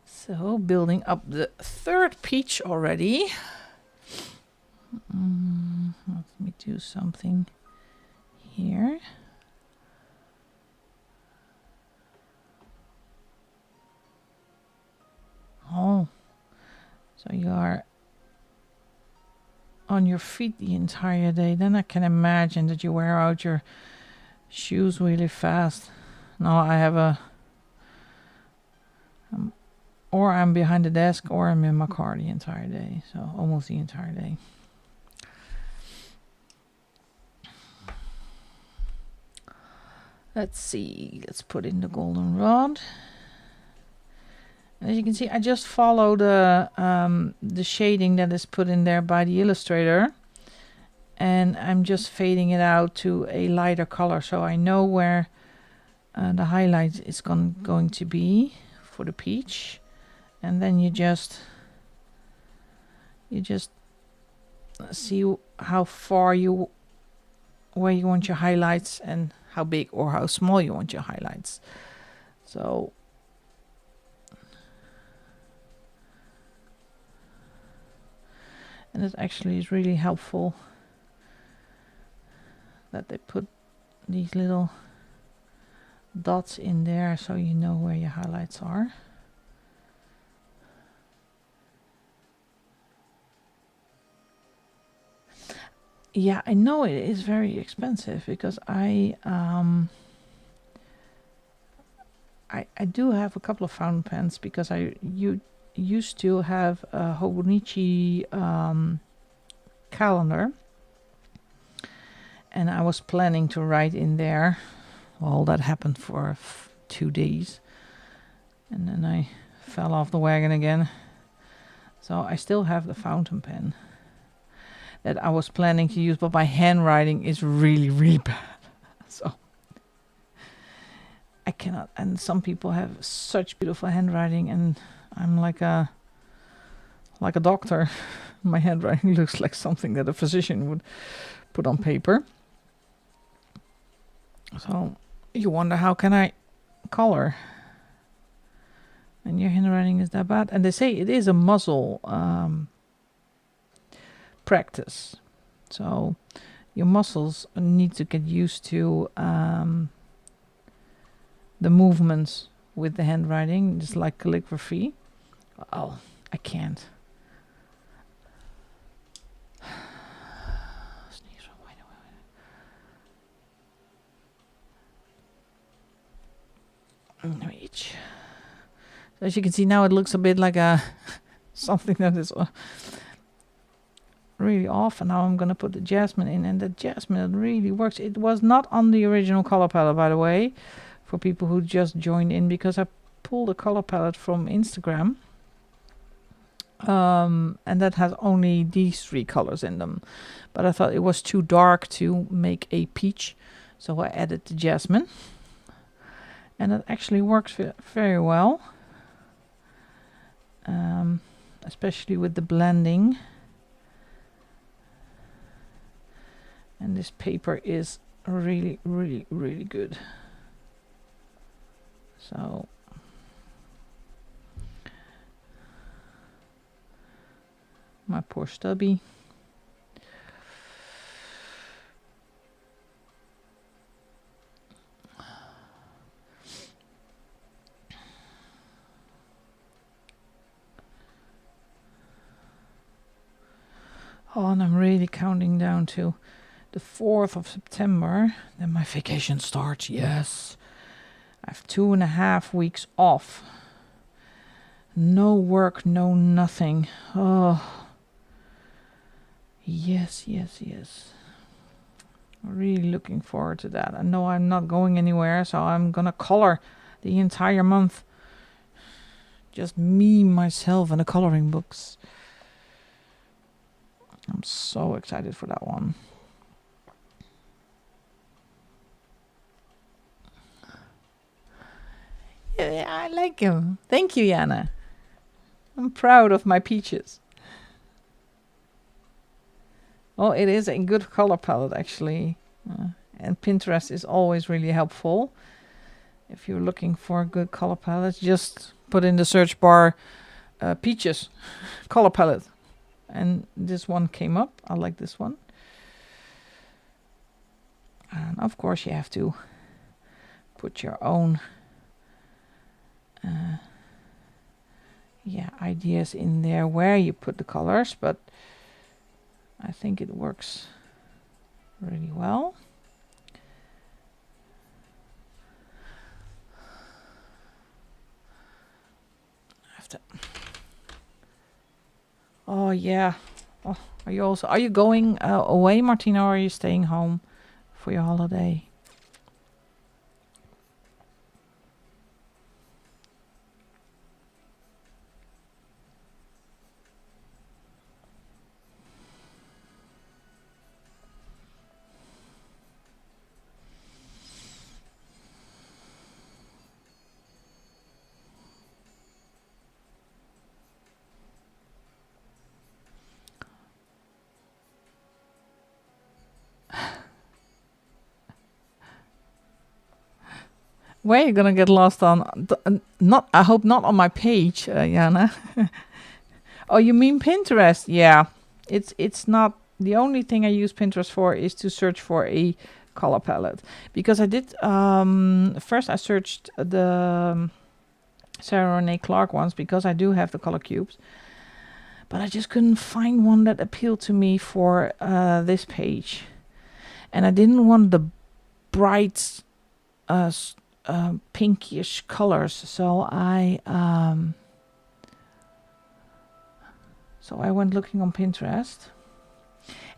So, building up the third peach already. Let me do something here. Oh, so you are on your feet the entire day. Then I can imagine that you wear out your shoes really fast. No, I have or I'm behind the desk or I'm in my car the entire day. So almost the entire day. Let's see. Let's put in the golden rod. As you can see, I just follow the shading that is put in there by the illustrator, and I'm just fading it out to a lighter color, so I know where the highlight is going to be for the peach. And then you just see how far where you want your highlights and how big or how small you want your highlights. So and it actually is really helpful that they put these little dots in there so you know where your highlights are. Yeah, I know it is very expensive because I do have a couple of fountain pens because you used to have a Hobonichi calendar, and I was planning to write in there. Well, that happened for 2 days, and then I fell off the wagon again. So I still have the fountain pen that I was planning to use, but my handwriting is really, really bad. So I cannot. And some people have such beautiful handwriting, and I'm like a doctor. My handwriting looks like something that a physician would put on paper. So you wonder, how can I color? And your handwriting is that bad? And they say it is a muscle practice. So your muscles need to get used to the movements with the handwriting, just like calligraphy. Oh, I can't. Reach. So as you can see now, it looks a bit like a something that is really off. And now I'm gonna put the jasmine in, and the jasmine really works. It was not on the original color palette, by the way, for people who just joined in, because I pulled a color palette from Instagram, and that has only these 3 colors in them. But I thought it was too dark to make a peach, so I added the jasmine. And it actually works very well, especially with the blending. And this paper is really, really, really good. So my poor stubby. Oh, and I'm really counting down to the 4th of September. Then my vacation starts. Yes. I have 2.5 weeks off. No work, no nothing. Oh. Yes, yes, yes. Really looking forward to that. I know I'm not going anywhere, so I'm gonna color the entire month. Just me, myself, and the coloring books. I'm so excited for that one. Yeah, I like him. Thank you, Jana. I'm proud of my peaches. Oh, it is a good color palette, actually. And Pinterest is always really helpful. If you're looking for a good color palette, just put in the search bar peaches color palette. And this one came up. I like this one. And of course you have to put your own ideas in there where you put the colors, but I think it works really well. Oh yeah. Oh, are you going away, Martina, or are you staying home for your holiday? where are you gonna get lost on? Not, I hope not on my page, Jana. Oh, you mean Pinterest? Yeah, it's not the only thing I use Pinterest for is to search for a color palette, because I did first I searched the Sarah Renee Clark ones because I do have the color cubes, but I just couldn't find one that appealed to me for this page, and I didn't want the bright pinkish colors, so I went looking on Pinterest.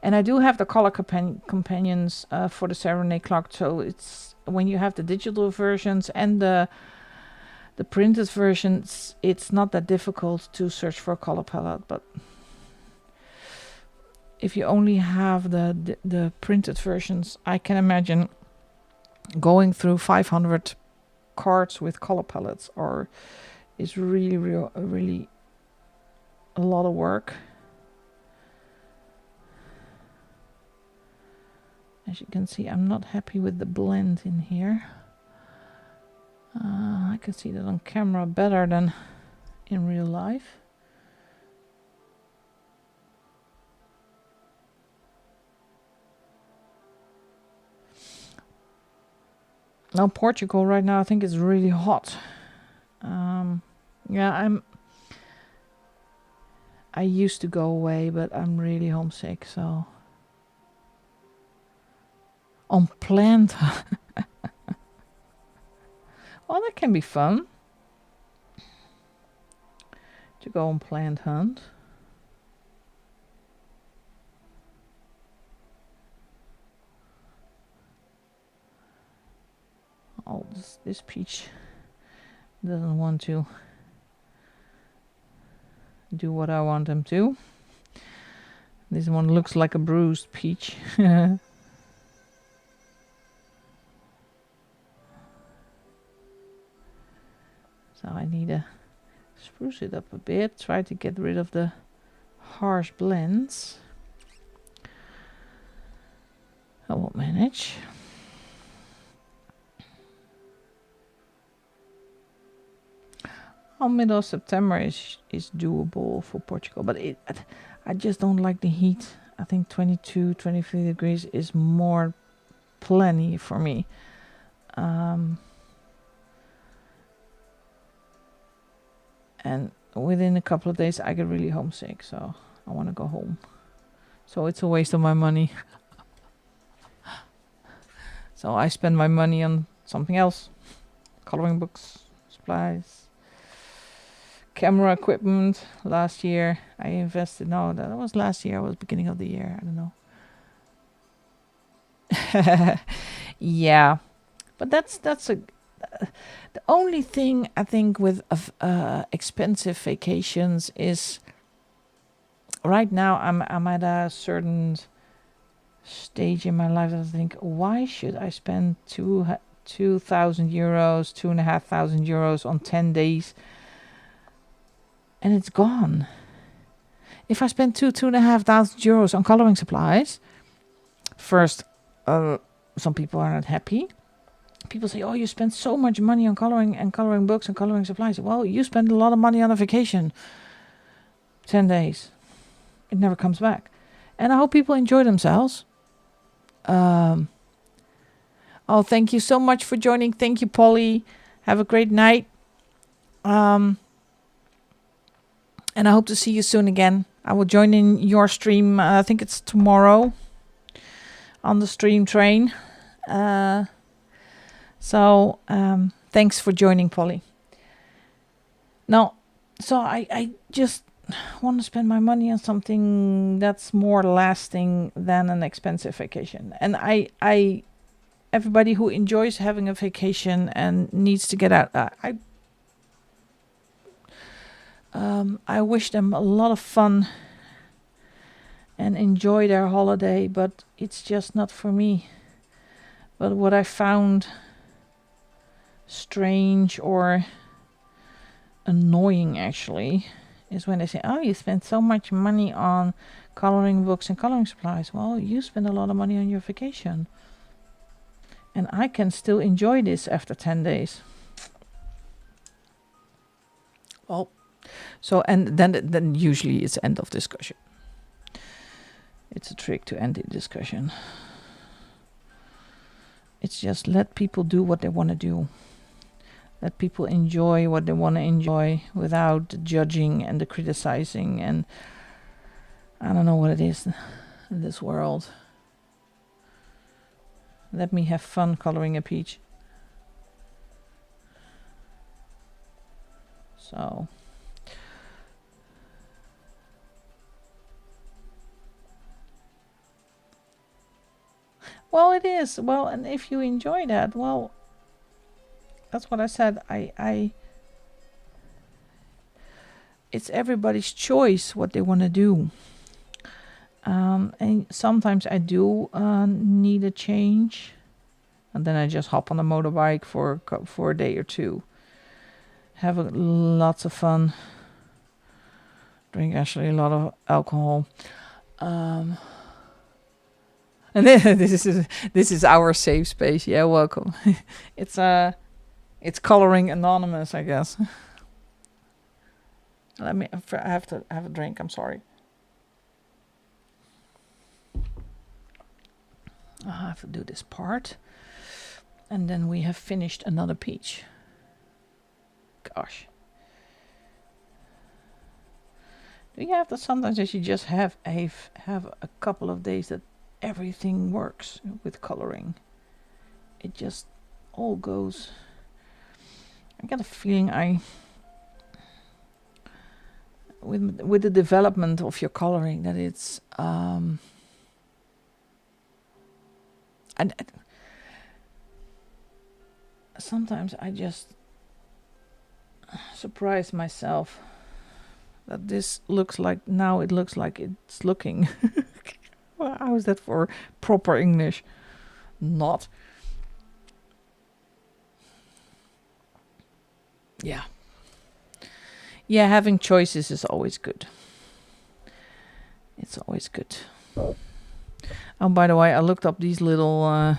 And I do have the color companions for the Sarah Renee Clark. So it's when you have the digital versions and the printed versions, it's not that difficult to search for a color palette. But if you only have the printed versions, I can imagine going through 500 cards with color palettes is really a lot of work. As you can see, I'm not happy with the blend in here. I can see that on camera better than in real life. Now Portugal right now I think is really hot. Yeah, I used to go away, but I'm really homesick, so on plant. Well, that can be fun to go on plant hunt. Oh, this peach doesn't want to do what I want them to. This one looks like a bruised peach. So I need to spruce it up a bit, try to get rid of the harsh blends. I won't manage. Middle of September is doable for Portugal, but I just don't like the heat. I think 22, 23 degrees is more plenty for me. And within a couple of days I get really homesick, so I want to go home. So it's a waste of my money. So I spend my money on something else. Coloring books, supplies, camera equipment. Last year I invested, no, that was last year, it was beginning of the year, I don't know. Yeah, but that's the only thing I think with expensive vacations is right now I'm at a certain stage in my life that I think, why should I spend 2,000 euros, 2,500 euros on 10 days and it's gone? If I spend 2,500 euros on coloring supplies, first, some people are not happy. People say, oh, you spend so much money on coloring and coloring books and coloring supplies. Well, you spend a lot of money on a vacation. 10 days. It never comes back. And I hope people enjoy themselves. Oh, thank you so much for joining. Thank you, Polly. Have a great night. And I hope to see you soon again. I will join in your stream. I think it's tomorrow on the stream train. So thanks for joining, Polly. Now, so I just want to spend my money on something that's more lasting than an expensive vacation. And I everybody who enjoys having a vacation and needs to get out, I wish them a lot of fun and enjoy their holiday, but it's just not for me. But what I found strange or annoying actually is when they say, oh, you spent so much money on coloring books and coloring supplies. Well, you spend a lot of money on your vacation. And I can still enjoy this after 10 days. Well, so, and then usually it's end of discussion. It's a trick to end the discussion. It's just let people do what they want to do. Let people enjoy what they want to enjoy without the judging and the criticizing, and I don't know what it is in this world. Let me have fun coloring a peach. So well, it is. Well, and if you enjoy that, well, that's what I said. I it's everybody's choice what they want to do. And sometimes I do need a change, and then I just hop on a motorbike for a day or two. Have lots of fun. Drink actually a lot of alcohol. And this is our safe space. Yeah, welcome. It's Coloring Anonymous, I guess. I have to have a drink. I'm sorry. I have to do this part, and then we have finished another peach. Gosh. Do you have that sometimes that you just have a couple of days that everything works with coloring? It just all goes. I get a feeling with the development of your coloring that it's and sometimes I just surprise myself that this looks like, now it looks like it's looking. Well, how is that for proper English? Not. Yeah. Yeah, having choices is always good. It's always good. Oh, by the way, I looked up these little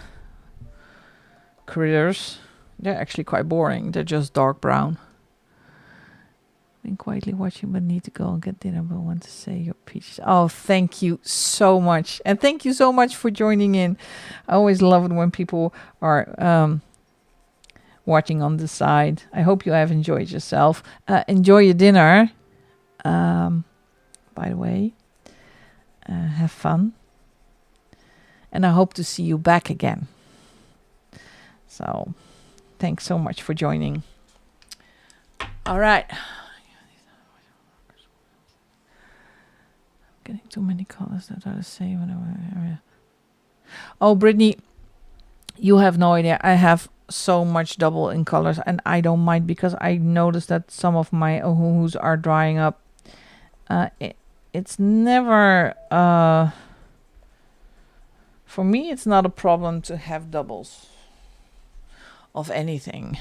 critters. They're actually quite boring. They're just dark brown. Been quietly watching, but need to go and get dinner, but want to say your peaches. Oh, thank you so much. And thank you so much for joining in. I always love it when people are watching on the side. I hope you have enjoyed yourself. Enjoy your dinner. By the way, have fun. And I hope to see you back again. So, thanks so much for joining. All right. Getting too many colors that are the same in our area. Oh, Brittany, you have no idea. I have so much double in colors, and I don't mind because I noticed that some of my ohus are drying up. It's never for me. It's not a problem to have doubles of anything.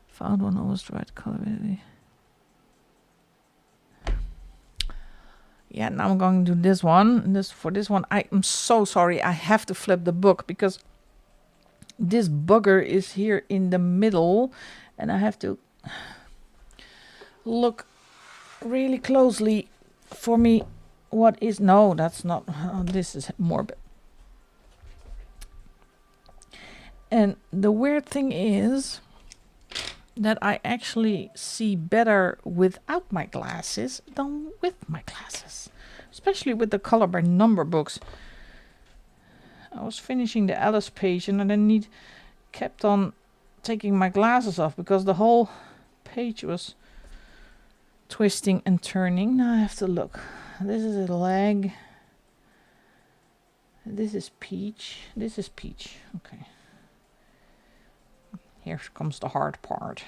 Found one almost right color. Yeah, now I'm going to do this one. For this one, I am so sorry. I have to flip the book because this bugger is here in the middle, and I have to look really closely for me. What is... No, that's not... Oh, this is morbid. And the weird thing is that I actually see better without my glasses than with my glasses, especially with the color by number books. I was finishing the Alice page and then kept on taking my glasses off because the whole page was twisting and turning. Now I have to look. This is a leg. This is peach. This is peach. Okay. Here comes the hard part.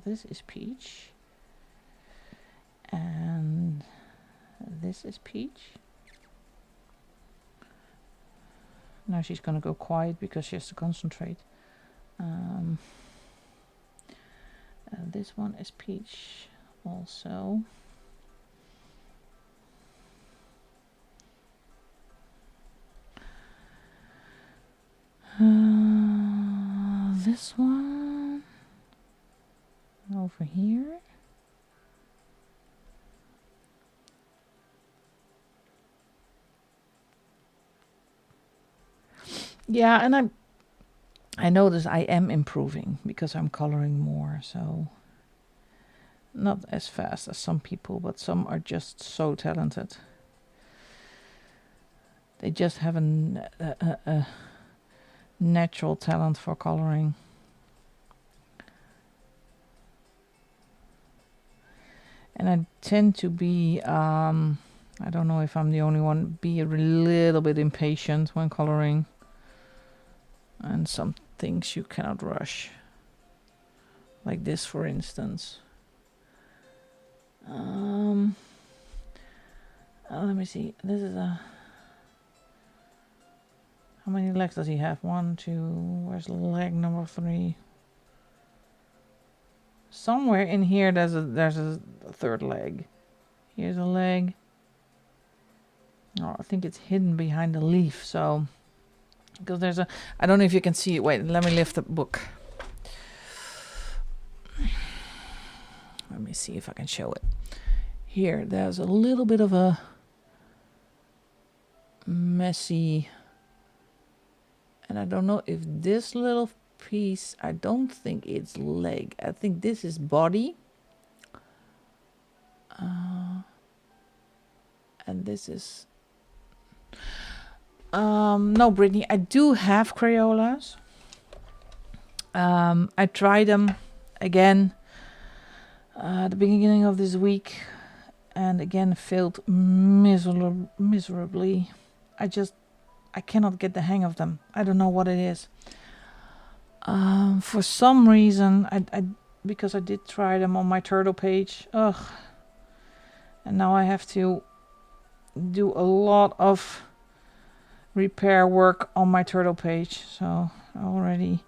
This is peach. And this is peach. Now she's going to go quiet because she has to concentrate. This one is peach also. this one over here. Yeah, and I notice I am improving because I'm coloring more, so not as fast as some people, but some are just so talented. They just have a natural talent for coloring. And I tend to be, I don't know if I'm the only one, be a little bit impatient when coloring. And some things you cannot rush. Like this, for instance. Let me see. This is a... How many legs does he have? 1, 2... Where's leg number 3? Somewhere in here there's a third leg. Here's a leg. Oh, I think it's hidden behind the leaf, so... Because there's a... I don't know if you can see it. Wait, let me lift the book. Let me see if I can show it. Here, there's a little bit of a messy... And I don't know if this little piece... I don't think it's leg. I think this is body. And this is... no, Brittany, I do have Crayolas. I tried them again at the beginning of this week, and again failed miserably. I cannot get the hang of them. I don't know what it is. For some reason, because I did try them on my turtle page. Ugh. And now I have to do a lot of repair work on my turtle page, so I already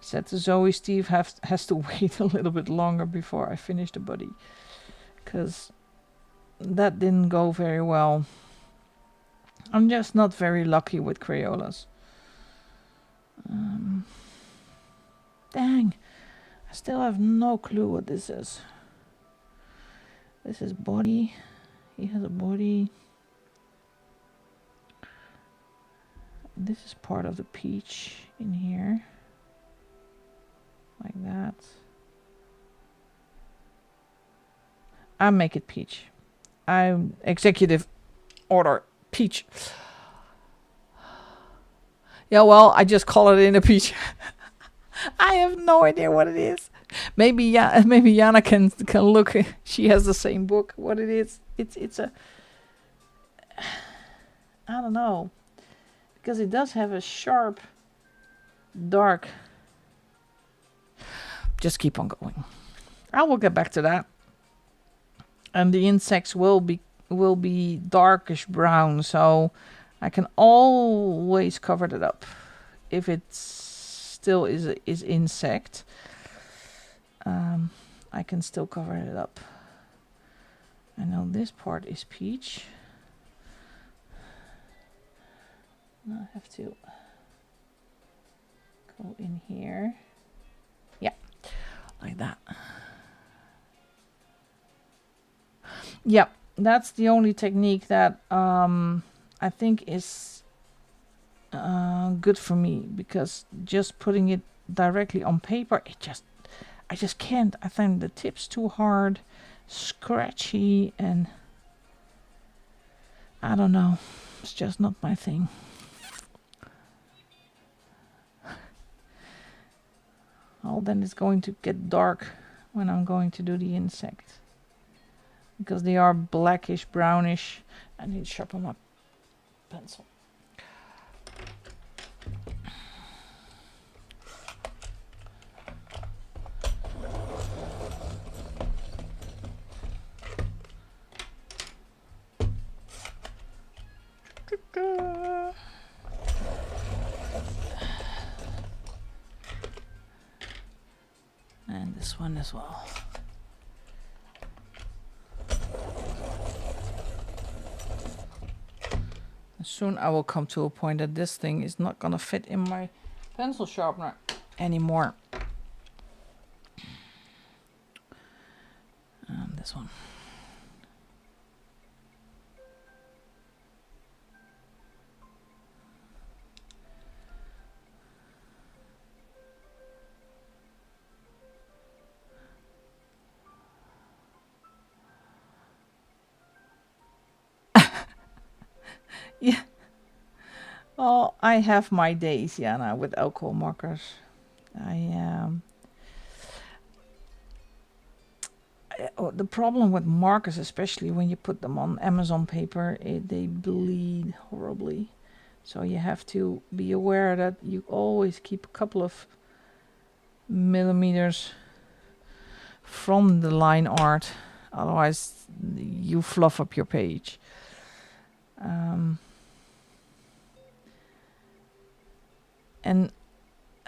said to Zoe, Steve has to wait a little bit longer before I finish the body, because that didn't go very well. I'm just not very lucky with Crayolas. Dang, I still have no clue what this is. This is body. He has a body. This is part of the peach in here. Like that. I make it peach. I'm executive order peach. Yeah, well, I just call it in a peach. I have no idea what it is. Maybe Jana can look. She has the same book. What it is? It's a... I don't know. Because it does have a sharp, dark... Just keep on going. I will get back to that. And the insects will be darkish brown, so I can always cover it up. If it still is insect, I can still cover it up. I know this part is peach. Now I have to go in here. Yeah, like that. Yeah, that's the only technique that I think is good for me, because just putting it directly on paper, I just can't. I find the tips too hard, scratchy, and I don't know. It's just not my thing. Oh, then it's going to get dark when I'm going to do the insect, because they are blackish, brownish. I need to sharpen my pencil. And this one as well. Soon I will come to a point that this thing is not gonna fit in my pencil sharpener. anymore. This one. Yeah. Oh, I have my days, Jana, with alcohol markers. The problem with markers, especially when you put them on Amazon paper, they bleed horribly. So you have to be aware that you always keep a couple of millimeters from the line art. Otherwise, you fluff up your page. And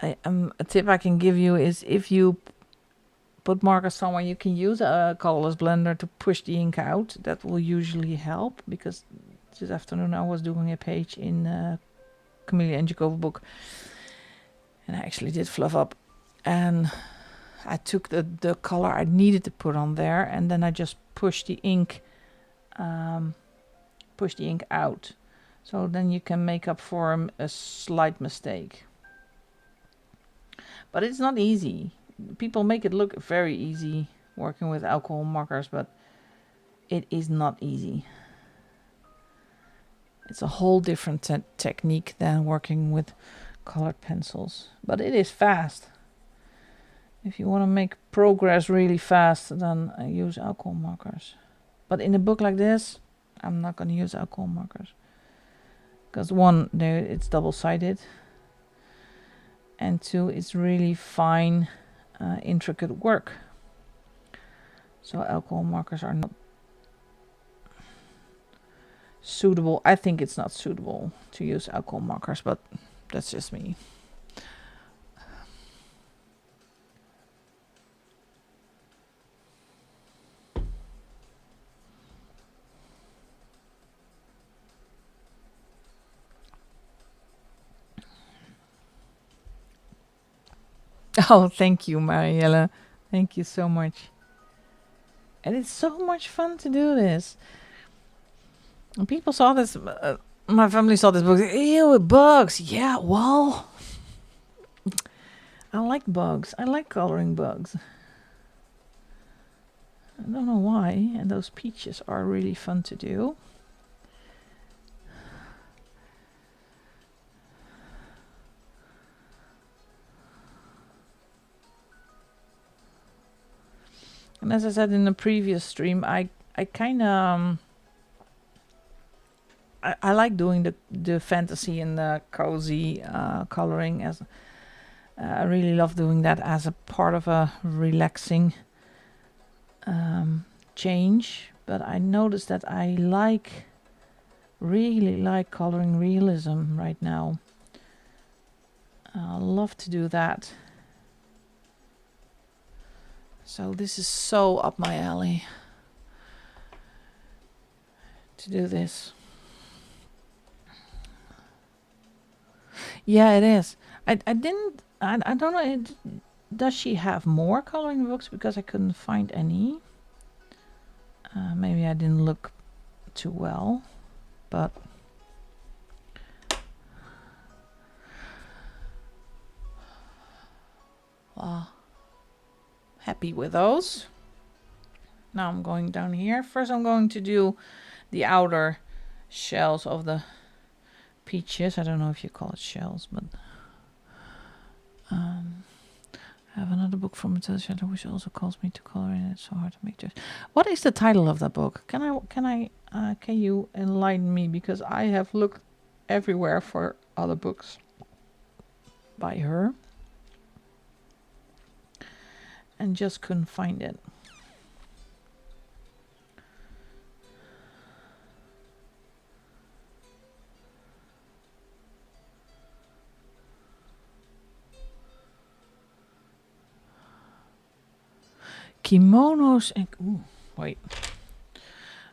a tip I can give you is if you put markers somewhere, you can use a colorless blender to push the ink out. That will usually help, because this afternoon I was doing a page in Camellia Enjikova book, and I actually did fluff up, and I took the color I needed to put on there, and then I just pushed the ink out. So then you can make up for a slight mistake. But it's not easy. People make it look very easy working with alcohol markers, but it is not easy. It's a whole different technique than working with colored pencils. But it is fast. If you want to make progress really fast, then use alcohol markers. But in a book like this, I'm not going to use alcohol markers. Because one, it's double-sided. And two, it's really fine, intricate work. So alcohol markers are not suitable. I think it's not suitable to use alcohol markers, but that's just me. Oh, thank you, Marielle. Thank you so much. And it's so much fun to do this. And people saw this, my family saw this book. Ew, bugs. Yeah, well, I like bugs. I like coloring bugs. I don't know why. And those peaches are really fun to do. And as I said in the previous stream, I kind of I like doing the fantasy and the cozy coloring. As I really love doing that as a part of a relaxing change. But I noticed that I really like coloring realism right now. I love to do that. So this is so up my alley to do this. Yeah, it is. I don't know. Does she have more coloring books? Because I couldn't find any. Maybe I didn't look too well, but happy with those. Now I'm going down here. First I'm going to do the outer shells of the peaches. I don't know if you call it shells, but I have another book from Mathilde Cathelain which also calls me to color, and it's so hard to make choice. What is the title of that book? Can you enlighten me, because I have looked everywhere for other books by her and just couldn't find it. Kimonos and wait.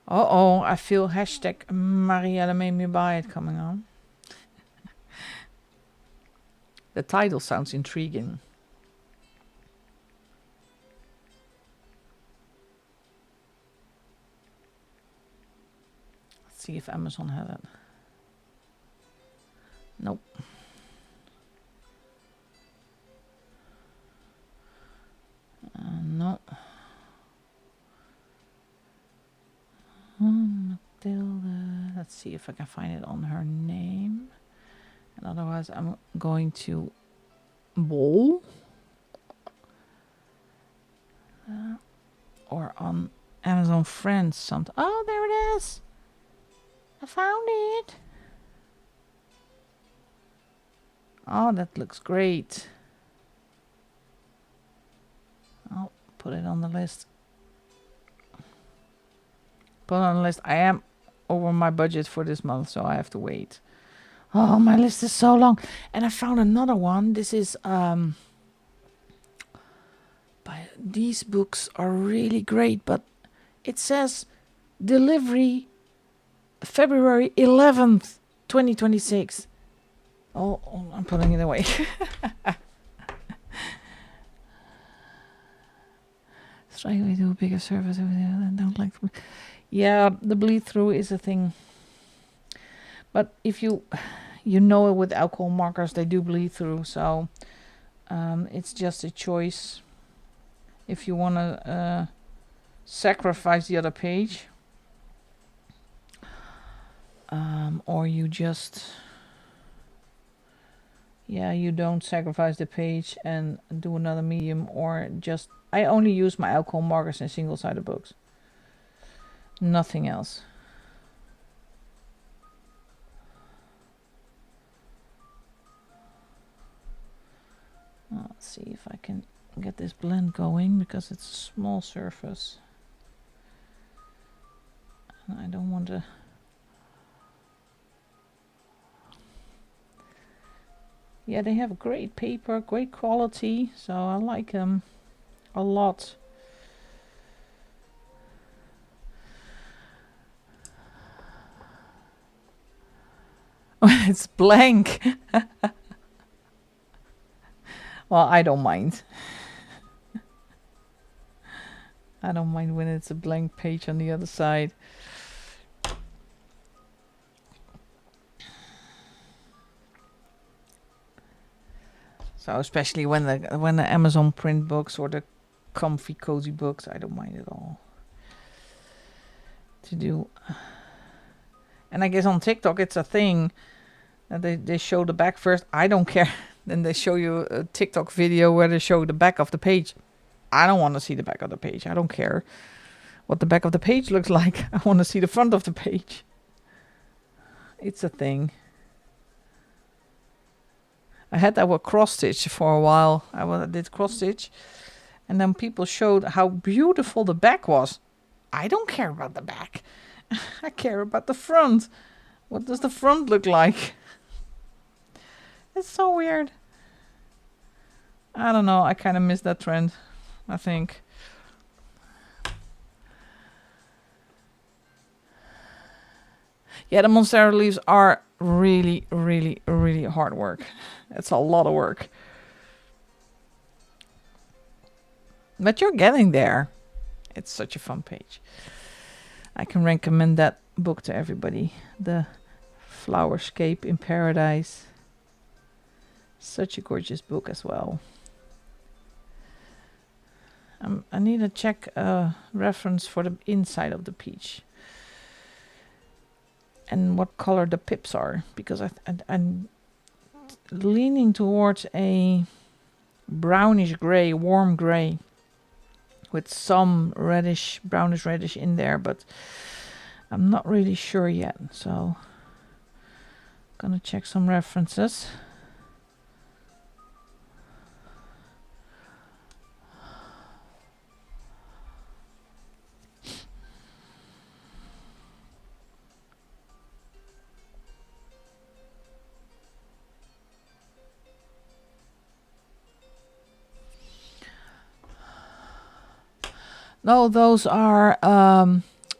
I feel hashtag Marielle made me buy it coming on. The title sounds intriguing. see if Amazon had it. Nope. No. Mathilde. Let's see if I can find it on her name. And otherwise I'm going to Bol. Or on Amazon Friends something. Oh, there it is. I found it. Oh, that looks great. I'll put it on the list. Put it on the list. I am over my budget for this month, so I have to wait. Oh, my list is so long. And I found another one. This is these books are really great, but it says delivery February 11th, 2026. Oh, I'm putting it away. Strike we do a bigger service over there. I don't like. Yeah, the bleed through is a thing. But if you know it with alcohol markers, they do bleed through. So it's just a choice. If you want to sacrifice the other page, or you just, you don't sacrifice the page and do another medium, or just, I only use my alcohol markers in single-sided books. Nothing else. Let's see if I can get this blend going, because it's a small surface. And I don't want to... Yeah, they have great paper, great quality, so I like them a lot. It's blank. Well, I don't mind. I don't mind when it's a blank page on the other side. So especially when the Amazon print books or the comfy cozy books, I don't mind at all to do. And I guess on TikTok it's a thing that they show the back first. I don't care. Then they show you a TikTok video where they show the back of the page. I don't want to see the back of the page. I don't care what the back of the page looks like. I want to see the front of the page. It's a thing. I had that with cross stitch for a while. I did cross stitch, and then people showed how beautiful the back was. I don't care about the back. I care about the front. What does the front look like? It's so weird. I don't know. I kind of miss that trend, I think. Yeah, the Monstera leaves are really, really, really hard work. It's a lot of work. But you're getting there. It's such a fun page. I can recommend that book to everybody. The Flowerscape in Paradise. Such a gorgeous book as well. I need to check a reference for the inside of the peach. And what color the pips are. Because I'm leaning towards a brownish gray, warm gray. With some reddish, brownish reddish in there. But I'm not really sure yet. So I'm gonna check some references. No, those are,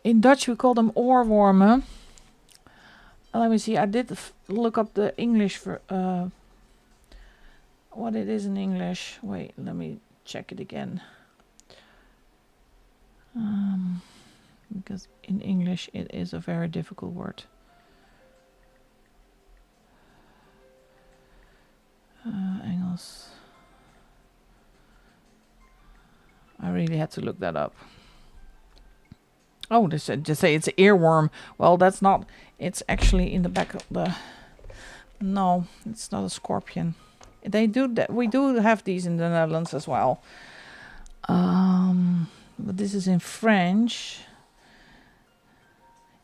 in Dutch we call them oorwormen. Let me see, I did look up the English for, what it is in English. Wait, let me check it again. because in English it is a very difficult word. Engels. I really had to look that up. Oh, they said just say it's an earworm. Well, that's not. It's actually in the back of the. No, it's not a scorpion. They do that. We do have these in the Netherlands as well. But this is in French.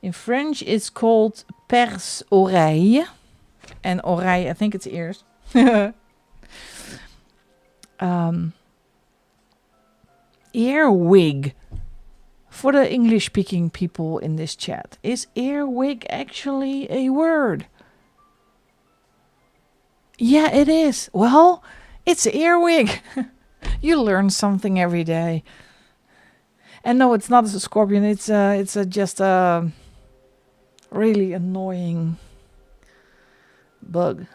In French, it's called perce-oreille. And oreille, I think it's ears. Earwig. For the English-speaking people in this chat, is earwig actually a word? Yeah, it is. Well, it's earwig. You learn something every day. And no, it's not a scorpion. It's just a really annoying bug.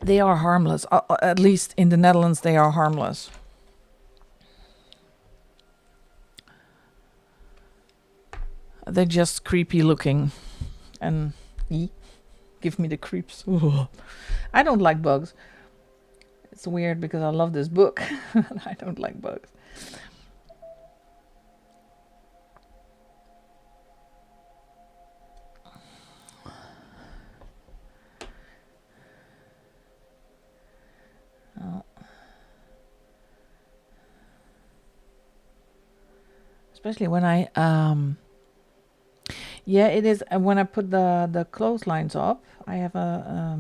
They are harmless. At least in the Netherlands, they are harmless. They're just creepy looking and give me the creeps. I don't like bugs. It's weird because I love this book. I don't like bugs. Especially when I yeah, it is. When I put the clotheslines up, I have a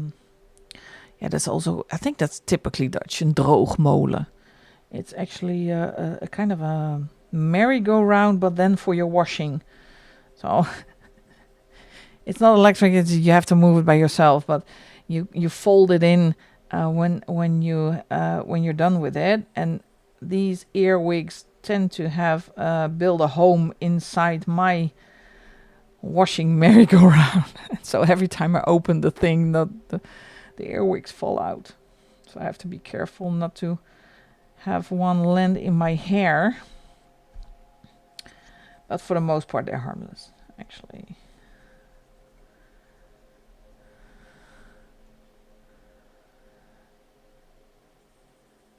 yeah, that's also, I think that's typically Dutch, een droogmolen. It's actually a kind of a merry-go-round, but then for your washing. So it's not electric. You have to move it by yourself, but you fold it in when you're done with it. And these earwigs tend to have build a home inside my washing merry-go-round. So every time I open the thing, the earwigs fall out. So I have to be careful not to have one land in my hair. But for the most part, they're harmless, actually.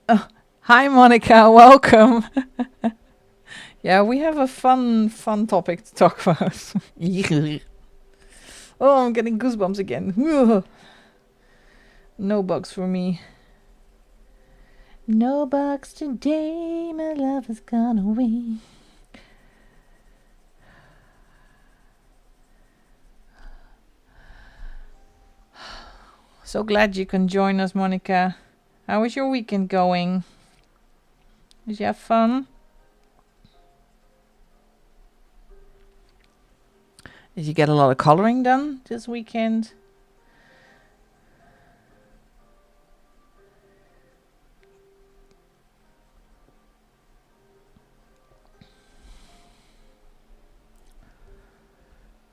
Oh, hi, Monica. Welcome. Yeah, we have a fun topic to talk about. Oh, I'm getting goosebumps again. No bugs for me. No bugs today, my love has gone away. So glad you can join us, Monica. How is your weekend going? Did you have fun? Did you get a lot of coloring done this weekend?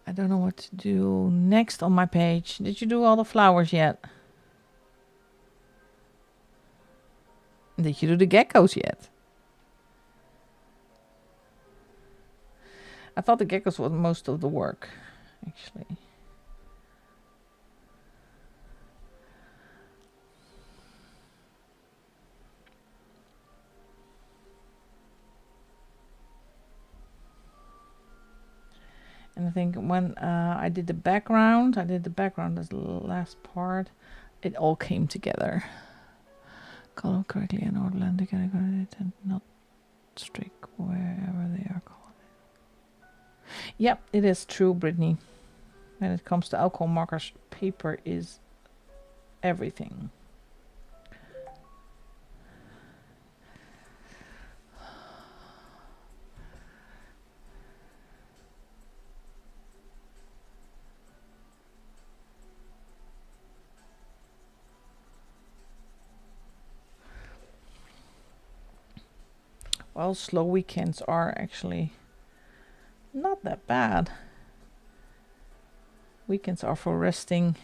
I don't know what to do next on my page. Did you do all the flowers yet? Did you do the geckos yet? I thought the geckos were most of the work, actually. And I think when I did the background as the last part, it all came together. Color correctly in order and not strict wherever they are colored. Yep, it is true, Brittany. When it comes to alcohol markers, paper is everything. Well, slow weekends are actually not that bad. Weekends are for resting.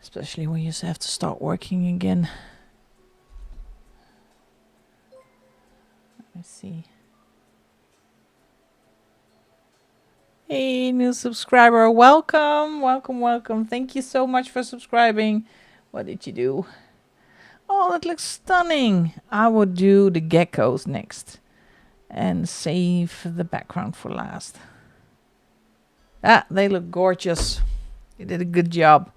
Especially when you have to start working again. see. Hey, new subscriber. Welcome, welcome, welcome. Thank you so much for subscribing. What did you do? Oh, that looks stunning. I would do the geckos next and save the background for last. Ah, they look gorgeous. You did a good job.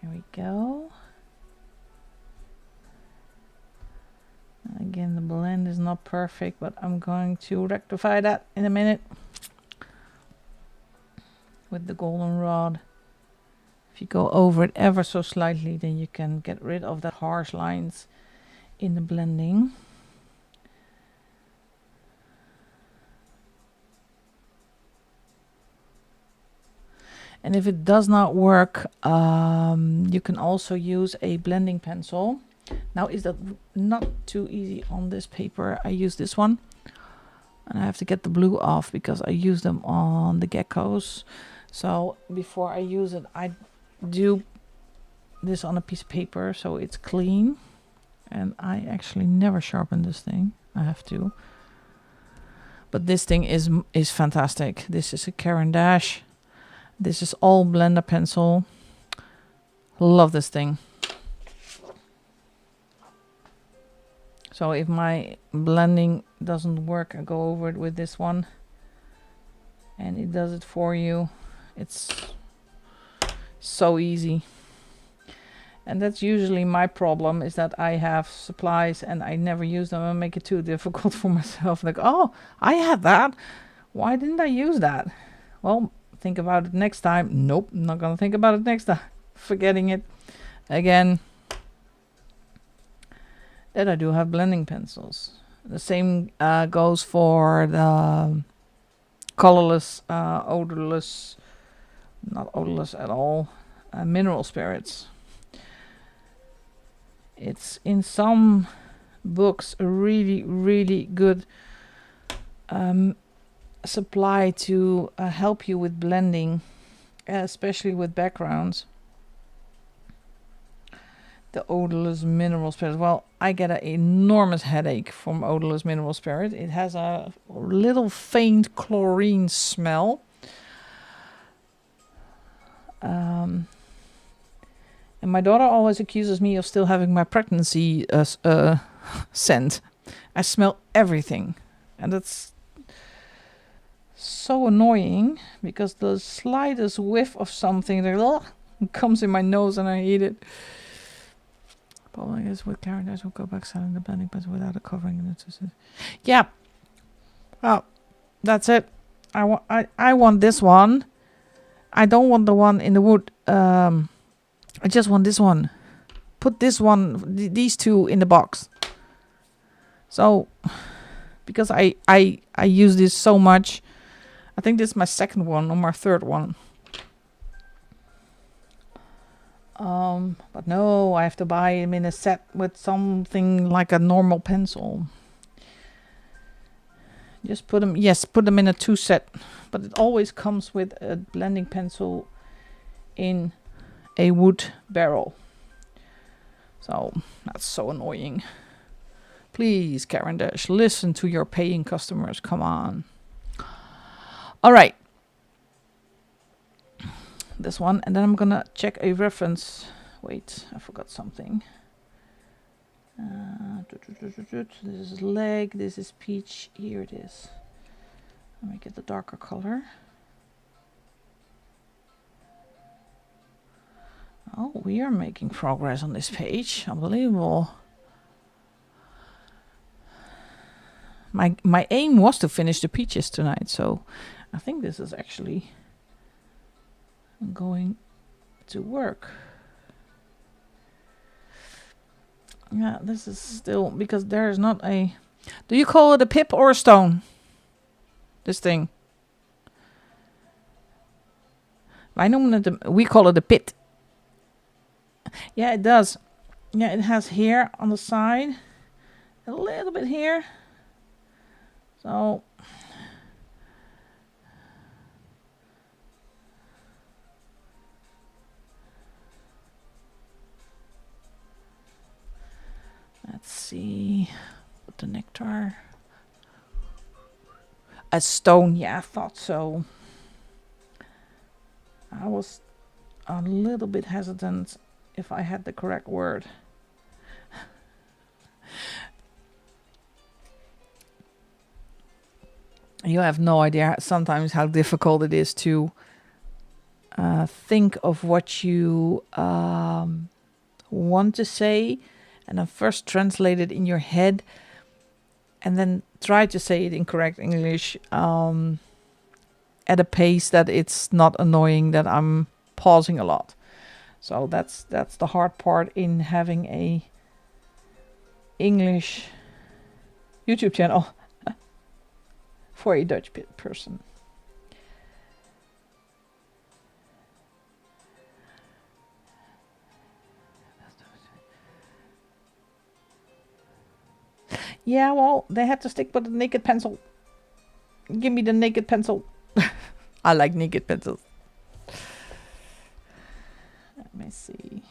Here we go. Again, the blend is not perfect, but I'm going to rectify that in a minute with the golden rod. If you go over it ever so slightly, then you can get rid of the harsh lines in the blending. And if it does not work, you can also use a blending pencil. Now, is that not too easy on this paper? I use this one. And I have to get the blue off because I use them on the geckos. So before I use it, I do this on a piece of paper so it's clean. And I actually never sharpen this thing. I have to. But this thing is fantastic. This is a Caran d'Ache. This is all blender pencil. Love this thing. So if my blending doesn't work, I go over it with this one. And it does it for you. It's so easy. And that's usually my problem, is that I have supplies and I never use them and make it too difficult for myself. Like, oh, I had that. Why didn't I use that? Well, think about it next time. Nope, I'm not gonna think about it next time. Forgetting it again. Then I do have blending pencils. The same goes for the colorless, odorless, not odorless at all, mineral spirits. It's in some books a really, really good supply to help you with blending, especially with backgrounds. The odorless mineral spirit. Well, I get an enormous headache from odorless mineral spirit. It has a little faint chlorine smell. And my daughter always accuses me of still having my pregnancy scent. I smell everything. And that's so annoying because the slightest whiff of something comes in my nose and I hate it. Problem is with Caran d'Ache, we'll go back selling the blending pencil without a covering. Yeah. Oh, that's it. I want this one. I don't want the one in the wood. I just want this one. Put this one, these two in the box. So, because I use this so much. I think this is my second one or my third one. But no, I have to buy them in a set with something like a normal pencil. Just put them, put them in a 2 set. But it always comes with a blending pencil in a wood barrel. So that's so annoying. Please, Caran d'Ache, listen to your paying customers. Come on. All right. This one, and then I'm gonna check a reference. Wait, I forgot something. This is leg, this is peach. Here it is. Let me get the darker color. Oh, we are making progress on this page. Unbelievable. My aim was to finish the peaches tonight, so I think this is actually going to work. Yeah, this is still, because there's not a... Do you call it a pip or a stone? This thing. We call it a pit. Yeah, it does. Yeah, it has hair on the side. A little bit here. So... A stone, yeah, I thought so. I was a little bit hesitant if I had the correct word. You have no idea sometimes how difficult it is to think of what you want to say, and then first translate it in your head, and then try to say it in correct English at a pace that it's not annoying that I'm pausing a lot. So that's the hard part in having a English YouTube channel for a Dutch person. Yeah, well, they had to stick with the naked pencil. Give me the naked pencil. I like naked pencils. Let me see.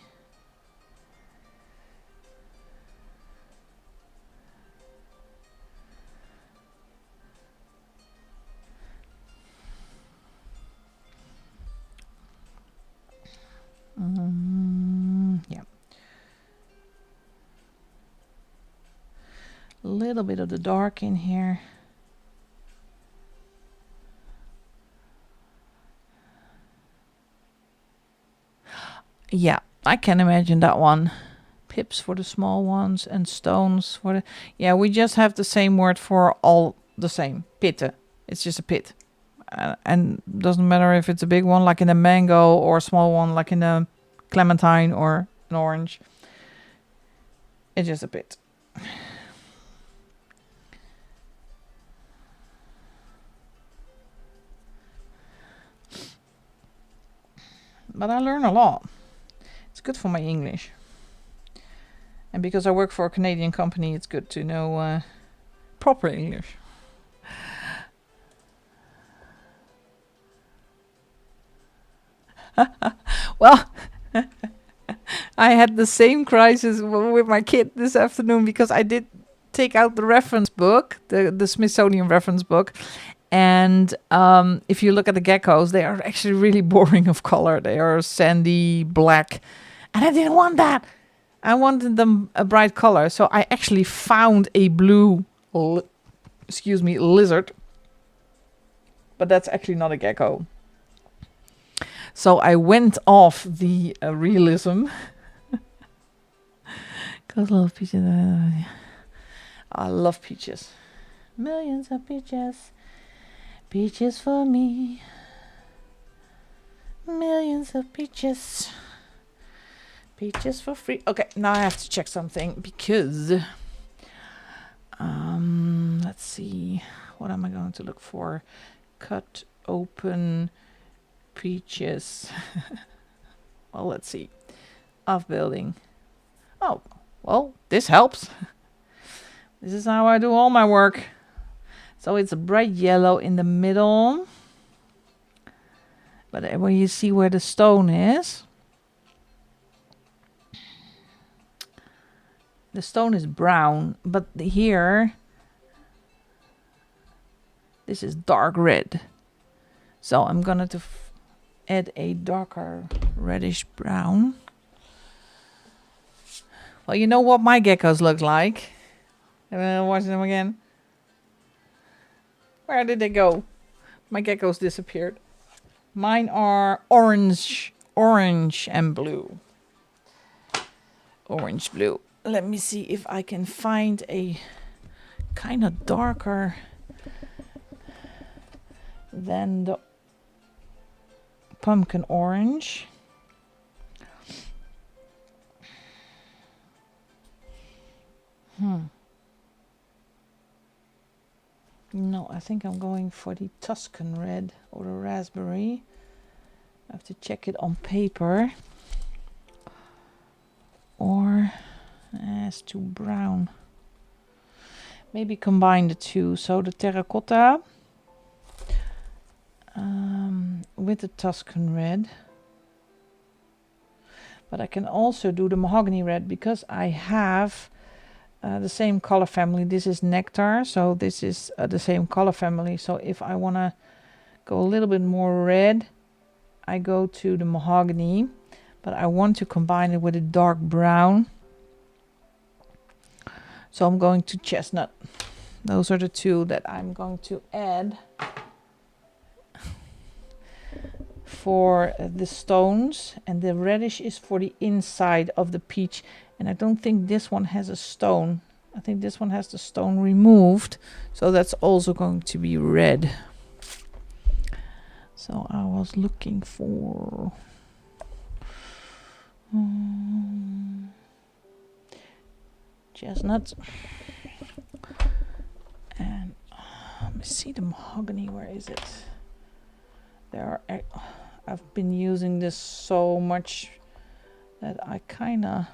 Yeah. A little bit of the dark in here. Yeah, I can imagine that one. Pips for the small ones and stones for the... Yeah, we just have the same word for all the same. Pitten. It's just a pit. And doesn't matter if it's a big one like in a mango or a small one like in a clementine or an orange. It's just a pit. But I learn a lot. It's good for my English. And because I work for a Canadian company, it's good to know proper English. Well, I had the same crisis with my kid this afternoon because I did take out the reference book, the Smithsonian reference book. And if you look at the geckos, they are actually really boring of color. They are sandy black. And I didn't want that. I wanted them a bright color. So I actually found a blue, lizard. But that's actually not a gecko. So I went off the realism. Cause I love peaches. I love peaches. Millions of peaches. Peaches for me. Millions of peaches. Peaches for free. Okay, now I have to check something because let's see. What am I going to look for? Cut open peaches. Well, let's see. Afbeelding. Oh, well, this helps. This is how I do all my work. So it's a bright yellow in the middle. But when you see where the stone is, the stone is brown, but here, this is dark red. So I'm going to add a darker reddish brown. Well, you know what my geckos look like. Watch them again. Where did they go? My geckos disappeared. Mine are orange and blue. Orange, blue. Let me see if I can find a kind of darker than the pumpkin orange. No, I think I'm going for the Tuscan red or the raspberry. I have to check it on paper. Or it's too brown. Maybe combine the two. So the terracotta with the Tuscan red. But I can also do the mahogany red because I have the same color family. This is Nectar, so this is the same color family. So if I want to go a little bit more red, I go to the Mahogany, but I want to combine it with a dark brown. So I'm going to Chestnut. Those are the two that I'm going to add for the stones, and the reddish is for the inside of the peach. And I don't think this one has a stone. I think this one has the stone removed, so that's also going to be red. So I was looking for chestnut, and let me see the Mahogany. Where is it? I've been using this so much that I kinda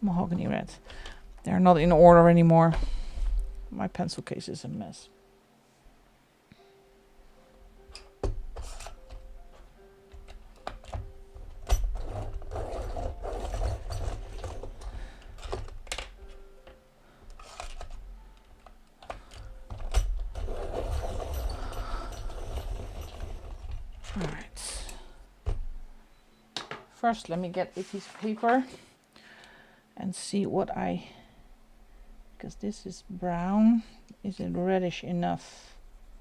Mahogany red. They're not in order anymore. My pencil case is a mess. Alright. First, let me get a piece of paper and see what because this is brown. Is it reddish enough?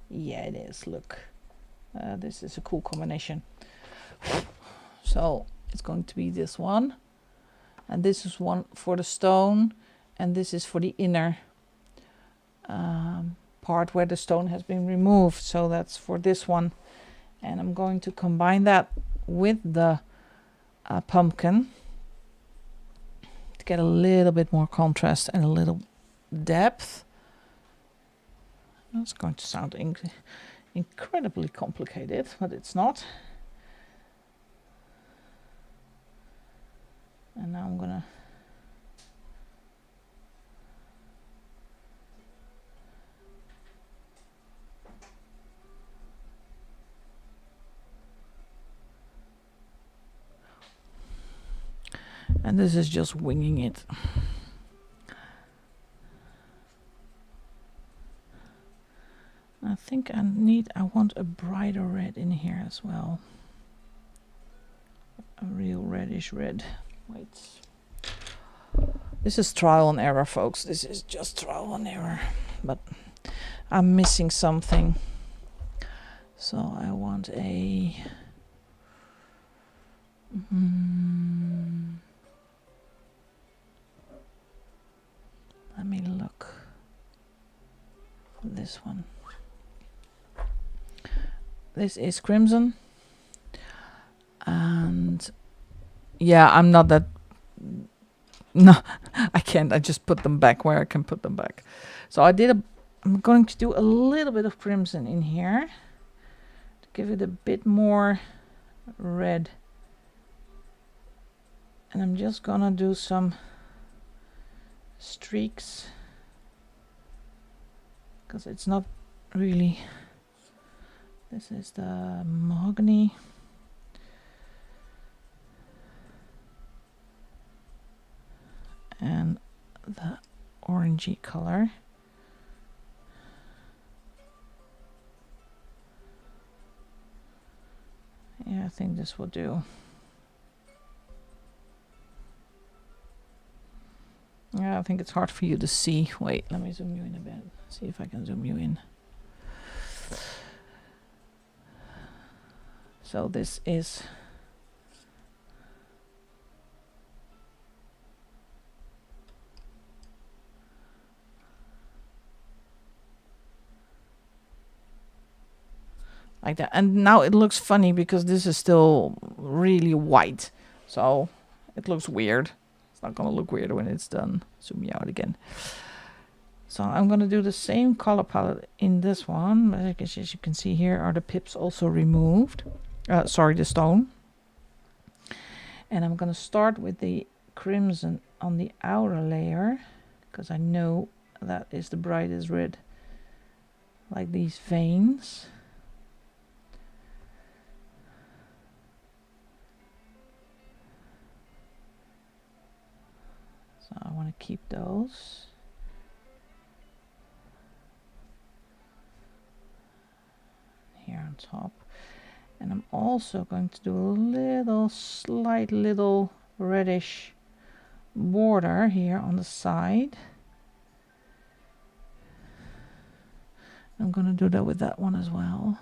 Yeah, it is. Look, this is a cool combination. So it's going to be this one, and this is one for the stone, and this is for the inner part where the stone has been removed. So that's for this one, and I'm going to combine that with the pumpkin to get a little bit more contrast and a little depth. It's going to sound incredibly complicated, but it's not. And now I'm gonna and this is just winging it. I think I want a brighter red in here as well. A real reddish red. Wait. This is trial and error, folks. This is just trial and error. But I'm missing something. So I want a... let me look for this one. This is crimson, and yeah, I'm not that, no, I can't, I just put them back where I can put them back. So I'm going to do a little bit of crimson in here to give it a bit more red, and I'm just gonna do some streaks because it's not really. This is the Mahogany. And the orangey color. Yeah, I think this will do. Yeah, I think it's hard for you to see. Wait, let me zoom you in a bit. See if I can zoom you in. So this is like that. And now it looks funny because this is still really white. So it looks weird. It's not going to look weird when it's done. Zoom me out again. So I'm going to do the same color palette in this one. As you can see here are the pips also removed. Sorry, the stone. And I'm going to start with the crimson on the outer layer because I know that is the brightest red, like these veins. So I want to keep those. Here on top. And I'm also going to do a slight little reddish border here on the side. I'm going to do that with that one as well.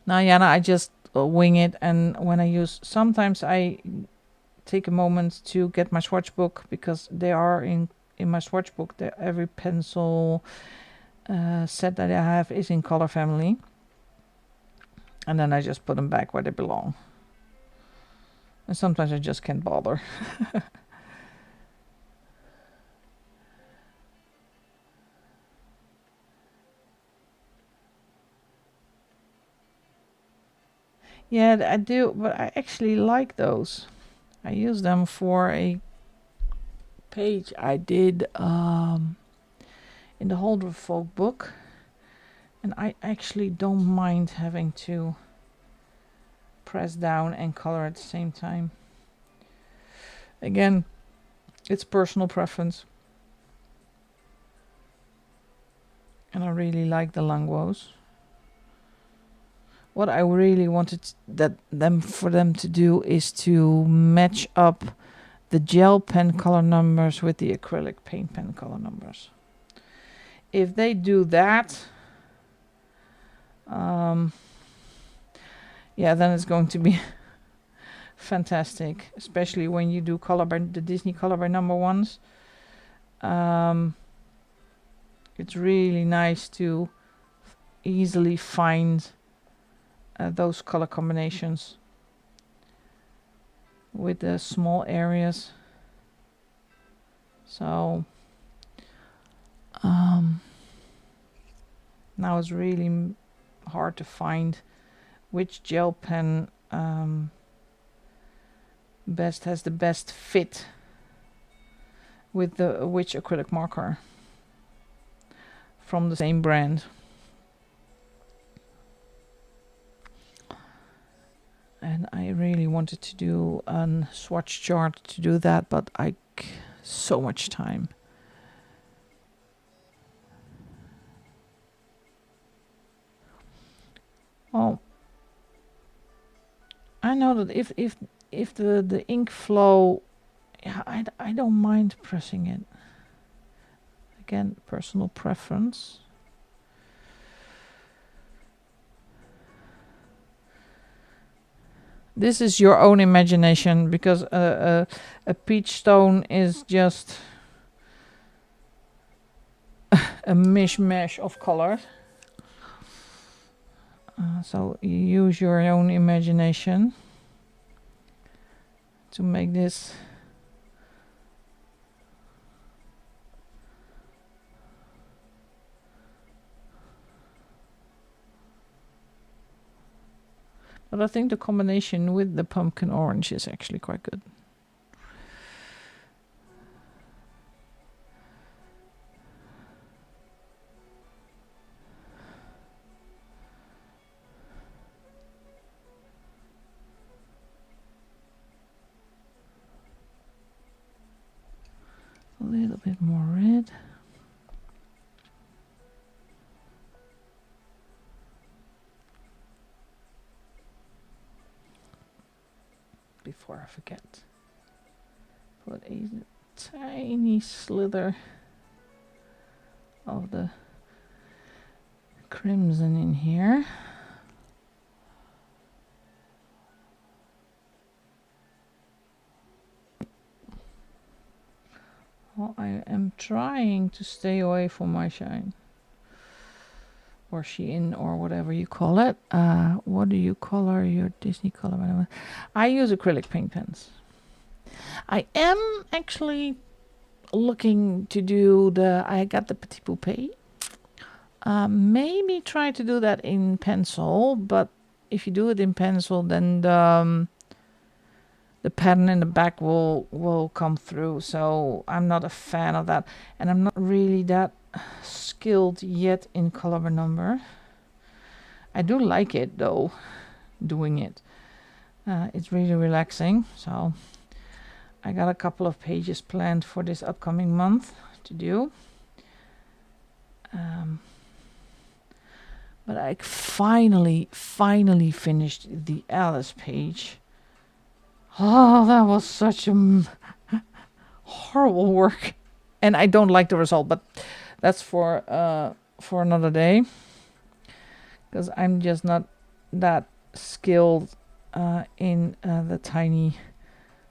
Now, Jana, I just wing it, and when I use, sometimes I take a moment to get my swatch book, because they are in my swatch book. Every pencil set that I have is in color family, and then I just put them back where they belong. And sometimes I just can't bother. Yeah, I do, but I actually like those. I use them for a page I did in the Holder Folk book, and I actually don't mind having to press down and color at the same time. Again, it's personal preference, and I really like the Langos. What I really wanted for them to do is to match up the gel pen color numbers with the acrylic paint pen color numbers. If they do that, yeah, then it's going to be fantastic, especially when you do the Disney color by number ones. It's really nice to easily find those color combinations with the small areas. So now it's really hard to find which gel pen has the best fit with which acrylic marker from the same brand. And I really wanted to do a swatch chart to do that, but so much time. Well, I know that if the ink flow, yeah, I don't mind pressing it. Again, personal preference. This is your own imagination, because a peach stone is just a mishmash of colors. So you use your own imagination to make this. But I think the combination with the pumpkin orange is actually quite good. A little bit more red. Before I forget, put a tiny slither of the crimson in here. Well, I am trying to stay away from my shine, or Shein, or whatever you call it. What do you color your Disney color? I use acrylic paint pens. I am actually looking to do I got the Petit Poupée. Maybe try to do that in pencil, but if you do it in pencil, then the pattern in the back will come through. So I'm not a fan of that, and I'm not really that skilled yet in color by number. I do like it though, doing it. It's really relaxing. So I got a couple of pages planned for this upcoming month to do. But I finally finished the Alice page. Oh, that was such a horrible work. And I don't like the result, but that's for another day. Because I'm just not that skilled in the tiny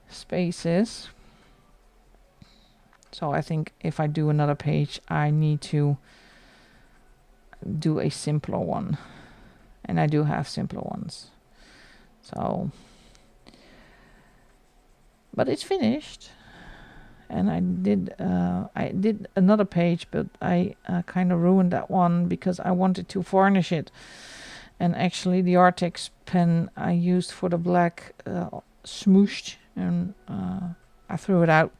spaces. So I think if I do another page, I need to do a simpler one, and I do have simpler ones. So, but it's finished, and I did another page, but I kind of ruined that one because I wanted to varnish it, and actually the Artex pen I used for the black smooshed, and I threw it out.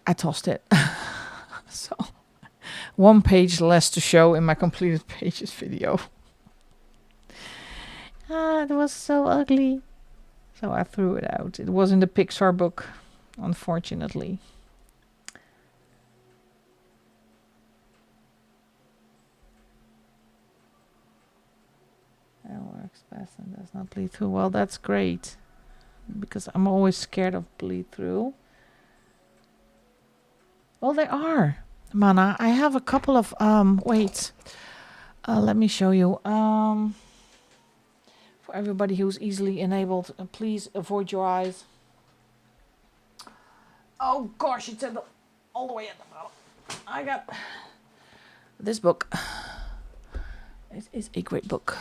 I tossed it. So one page less to show in my completed pages video. It was so ugly. So I threw it out. It was in the Pixar book, unfortunately. That works best and does not bleed through. Well, that's great, because I'm always scared of bleed through. Well, they are. Mana, I have a couple of wait. Let me show you. For everybody who's easily enabled, please avoid your eyes. Oh gosh, it's all the way at the bottom. I got this book. It is a great book.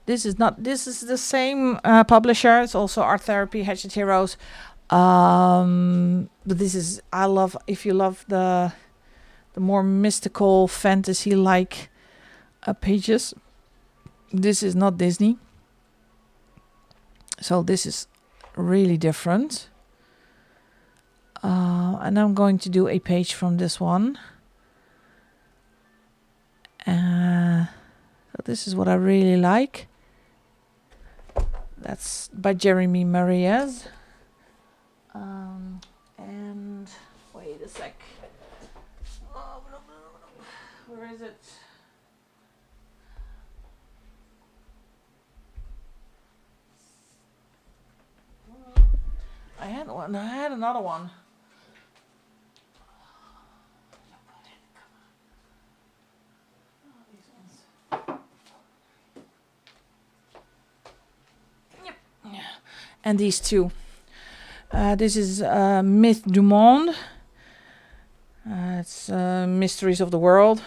This is the same publisher. It's also Art Therapy, Hatchet Heroes. But this is, I love, if you love the more mystical fantasy like pages, this is not Disney. So this is really different. And I'm going to do a page from this one. So this is what I really like. That's by Jeremy Mariez. And wait a sec. Oh, where is it? I had one. I had another one. Yep. And these two. This is Myth du Monde. It's Mysteries of the World.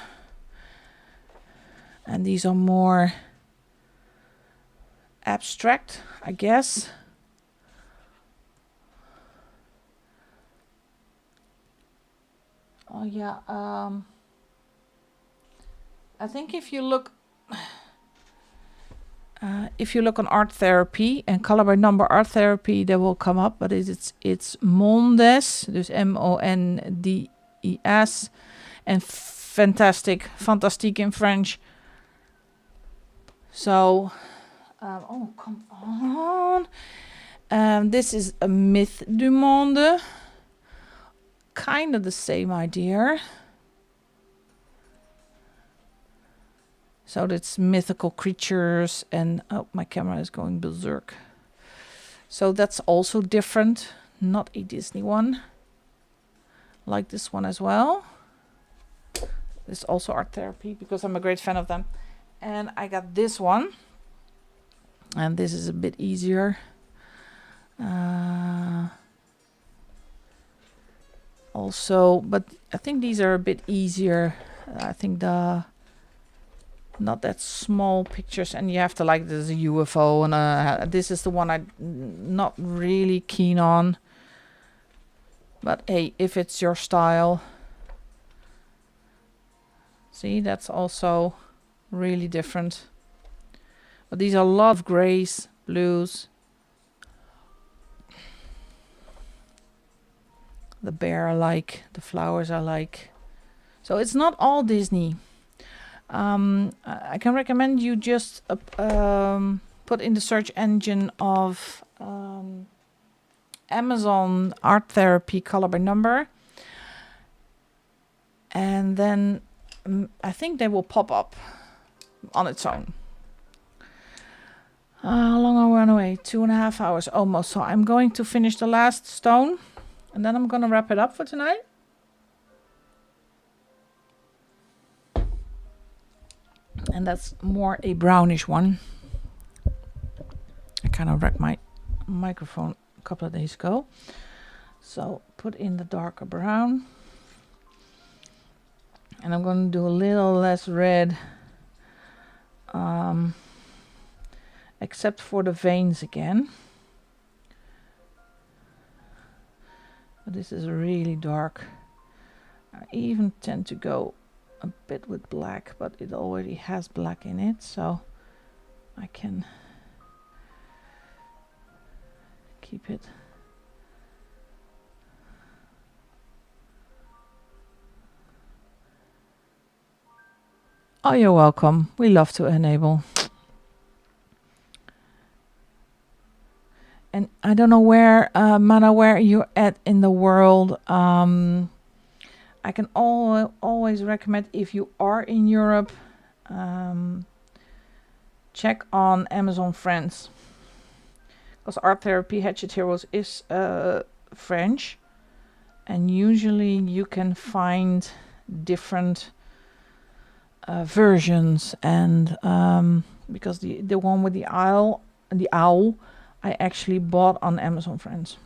And these are more abstract, I guess. Oh yeah. I think if you look on Art Therapy and Color by Number Art Therapy, they will come up. But it's Mondes, dus Mondes, and fantastique in French. So, oh come on! This is a Myth du Monde. Kind of the same idea. So that's mythical creatures, and oh, my camera is going berserk. So that's also different, not a Disney one. Like this one as well. This is also Art Therapy because I'm a great fan of them. And I got this one, and this is a bit easier. Also, but I think these are a bit easier. I think not that small pictures, and you have to like there's a UFO, and this is the one I'm not really keen on. But hey, if it's your style, see, that's also really different. But these are a lot of grays, blues. The bear I like, the flowers I like. So it's not all Disney. I can recommend you just put in the search engine of Amazon Art Therapy Color by Number, and then I think they will pop up on its own. How long are we on the way? 2.5 hours almost. So I'm going to finish the last stone, and then I'm going to wrap it up for tonight. And that's more a brownish one. I kind of wrecked my microphone a couple of days ago. So put in the darker brown. And I'm going to do a little less red. Except for the veins again. But this is really dark. I even tend to go a bit with black, but it already has black in it, so I can keep it. Oh, you're welcome. We love to enable. And I don't know where, Mana, where you're at in the world. I can always recommend, if you are in Europe, check on Amazon France. Because Art Therapy Hatchet Heroes is French. And usually you can find different versions. And because the one with the owl, I actually bought on Amazon France.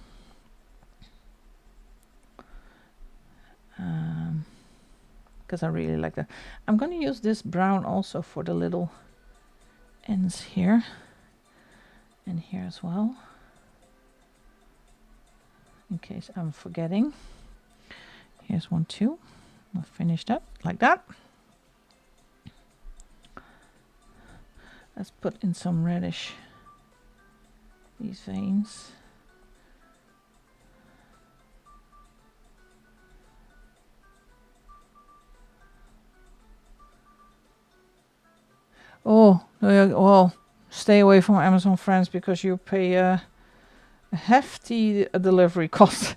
Because I really like that. I'm going to use this brown also for the little ends here. And here as well. In case I'm forgetting. Here's one too. I'll finish that like that. Let's put in some reddish. These veins. Oh, well, stay away from Amazon France because you pay a hefty delivery cost.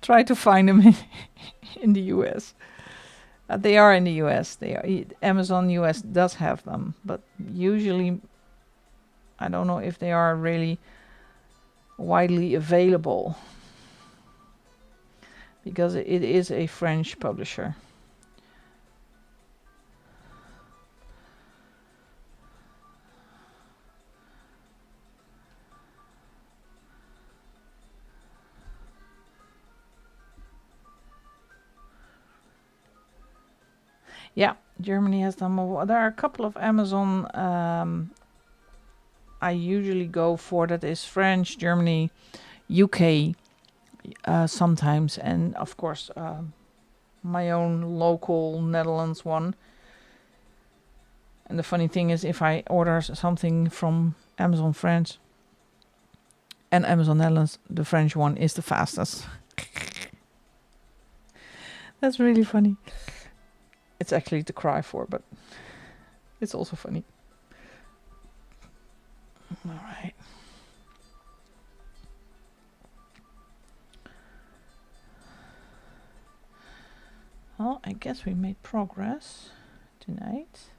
Try to find them in the US. They are in the US. Amazon US does have them, but usually I don't know if they are really widely available because it is a French publisher. Yeah, Germany has them. There are a couple of Amazon I usually go for that is French, Germany, UK sometimes, and of course my own local Netherlands one. And the funny thing is, if I order something from Amazon France and Amazon Netherlands, the French one is the fastest. That's really funny. It's actually to cry for, but it's also funny. All right. Well, I guess we made progress tonight.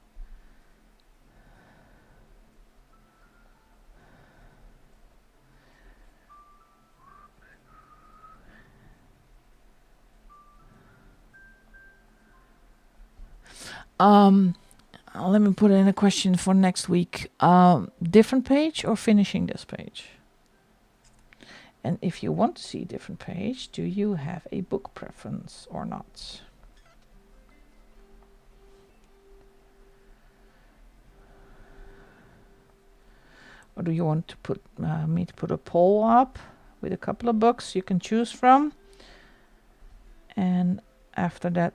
Let me put in a question for next week. Different page or finishing this page? And if you want to see a different page, do you have a book preference or not? Or do you want to put me to put a poll up with a couple of books you can choose from? And after that,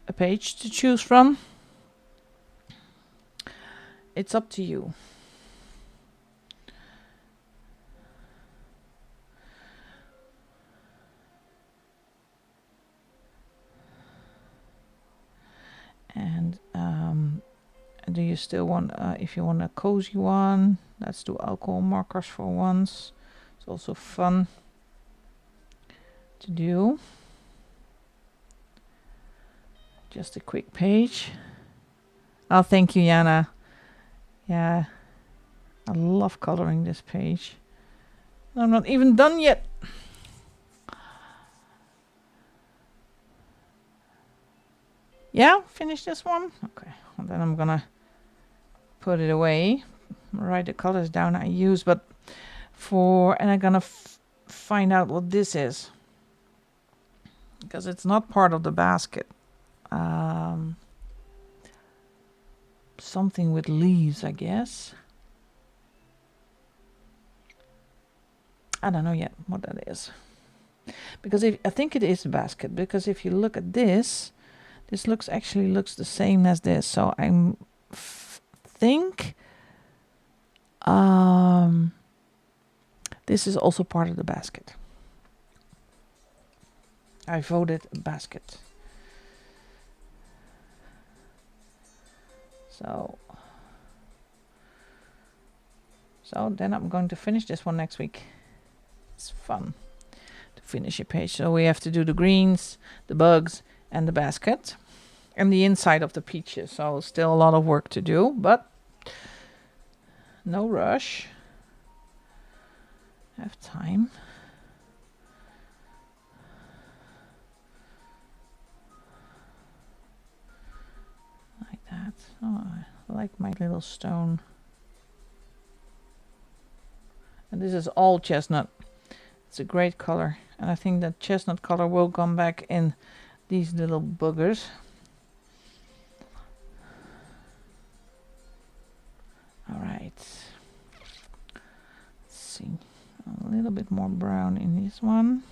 a page to choose from? It's up to you. And do you still want, if you want a cozy one, let's do alcohol markers for once. It's also fun to do. Just a quick page. Oh, thank you, Jana. Yeah, I love coloring this page. I'm not even done yet. Yeah, finish this one. Okay, and then I'm gonna put it away. Write the colors down I use, and I'm gonna find out what this is, because it's not part of the basket. Something with leaves, I guess. I don't know yet what that is, because I think it is a basket, because if you look at this actually looks the same as this. So I think this is also part of the basket. I voted basket. So then I'm going to finish this one next week. It's fun to finish a page. So we have to do the greens, the bugs, and the basket, and the inside of the peaches. So still a lot of work to do, but no rush. Have time. Like that. Oh, I like my little stone. And this is all chestnut. It's a great color, and I think that chestnut color will come back in these little boogers. All right. Let's see. A little bit more brown in this one.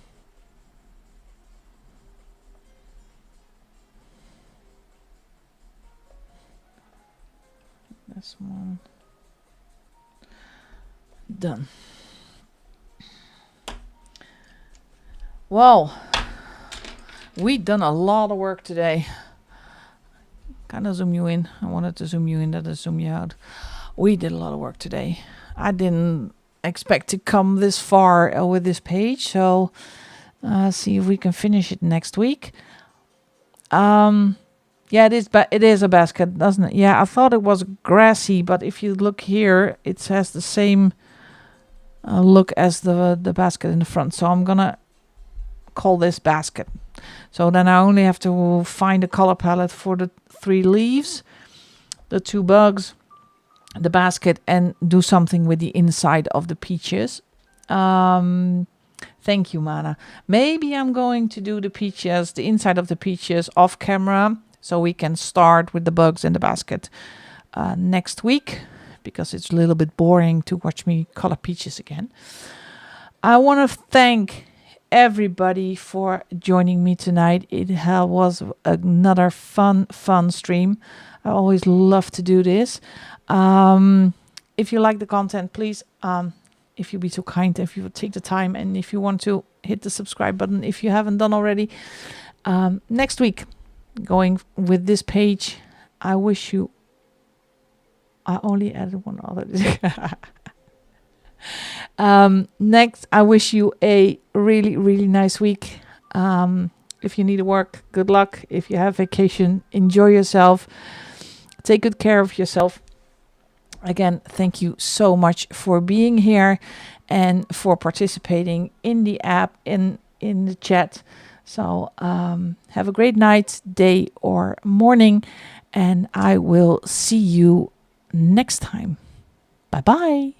This one. Done. Well, we done a lot of work today. Kind of zoom you in. I wanted to zoom you in, that is zoom you out. We did a lot of work today. I didn't expect to come this far with this page, so see if we can finish it next week. Yeah, it is a basket, doesn't it? Yeah, I thought it was grassy, but if you look here, it has the same look as the basket in the front. So I'm gonna call this basket. So then I only have to find a color palette for the 3 leaves, the 2 bugs, the basket, and do something with the inside of the peaches. Thank you, Mana. Maybe I'm going to do the peaches, the inside of the peaches, off camera, so we can start with the bugs in the basket next week, because it's a little bit boring to watch me color peaches again. I want to thank everybody for joining me tonight. It was another fun stream. I always love to do this. If you like the content, please, if you be so kind, if you would take the time, and if you want to hit the subscribe button if you haven't done already. Next week, going with this page, I wish you... I only added one other. Next, I wish you a really, really nice week. If you need to work, good luck. If you have vacation, enjoy yourself. Take good care of yourself. Again, thank you so much for being here and for participating in the app, in the chat. So have a great night, day, or morning, and I will see you next time. Bye-bye.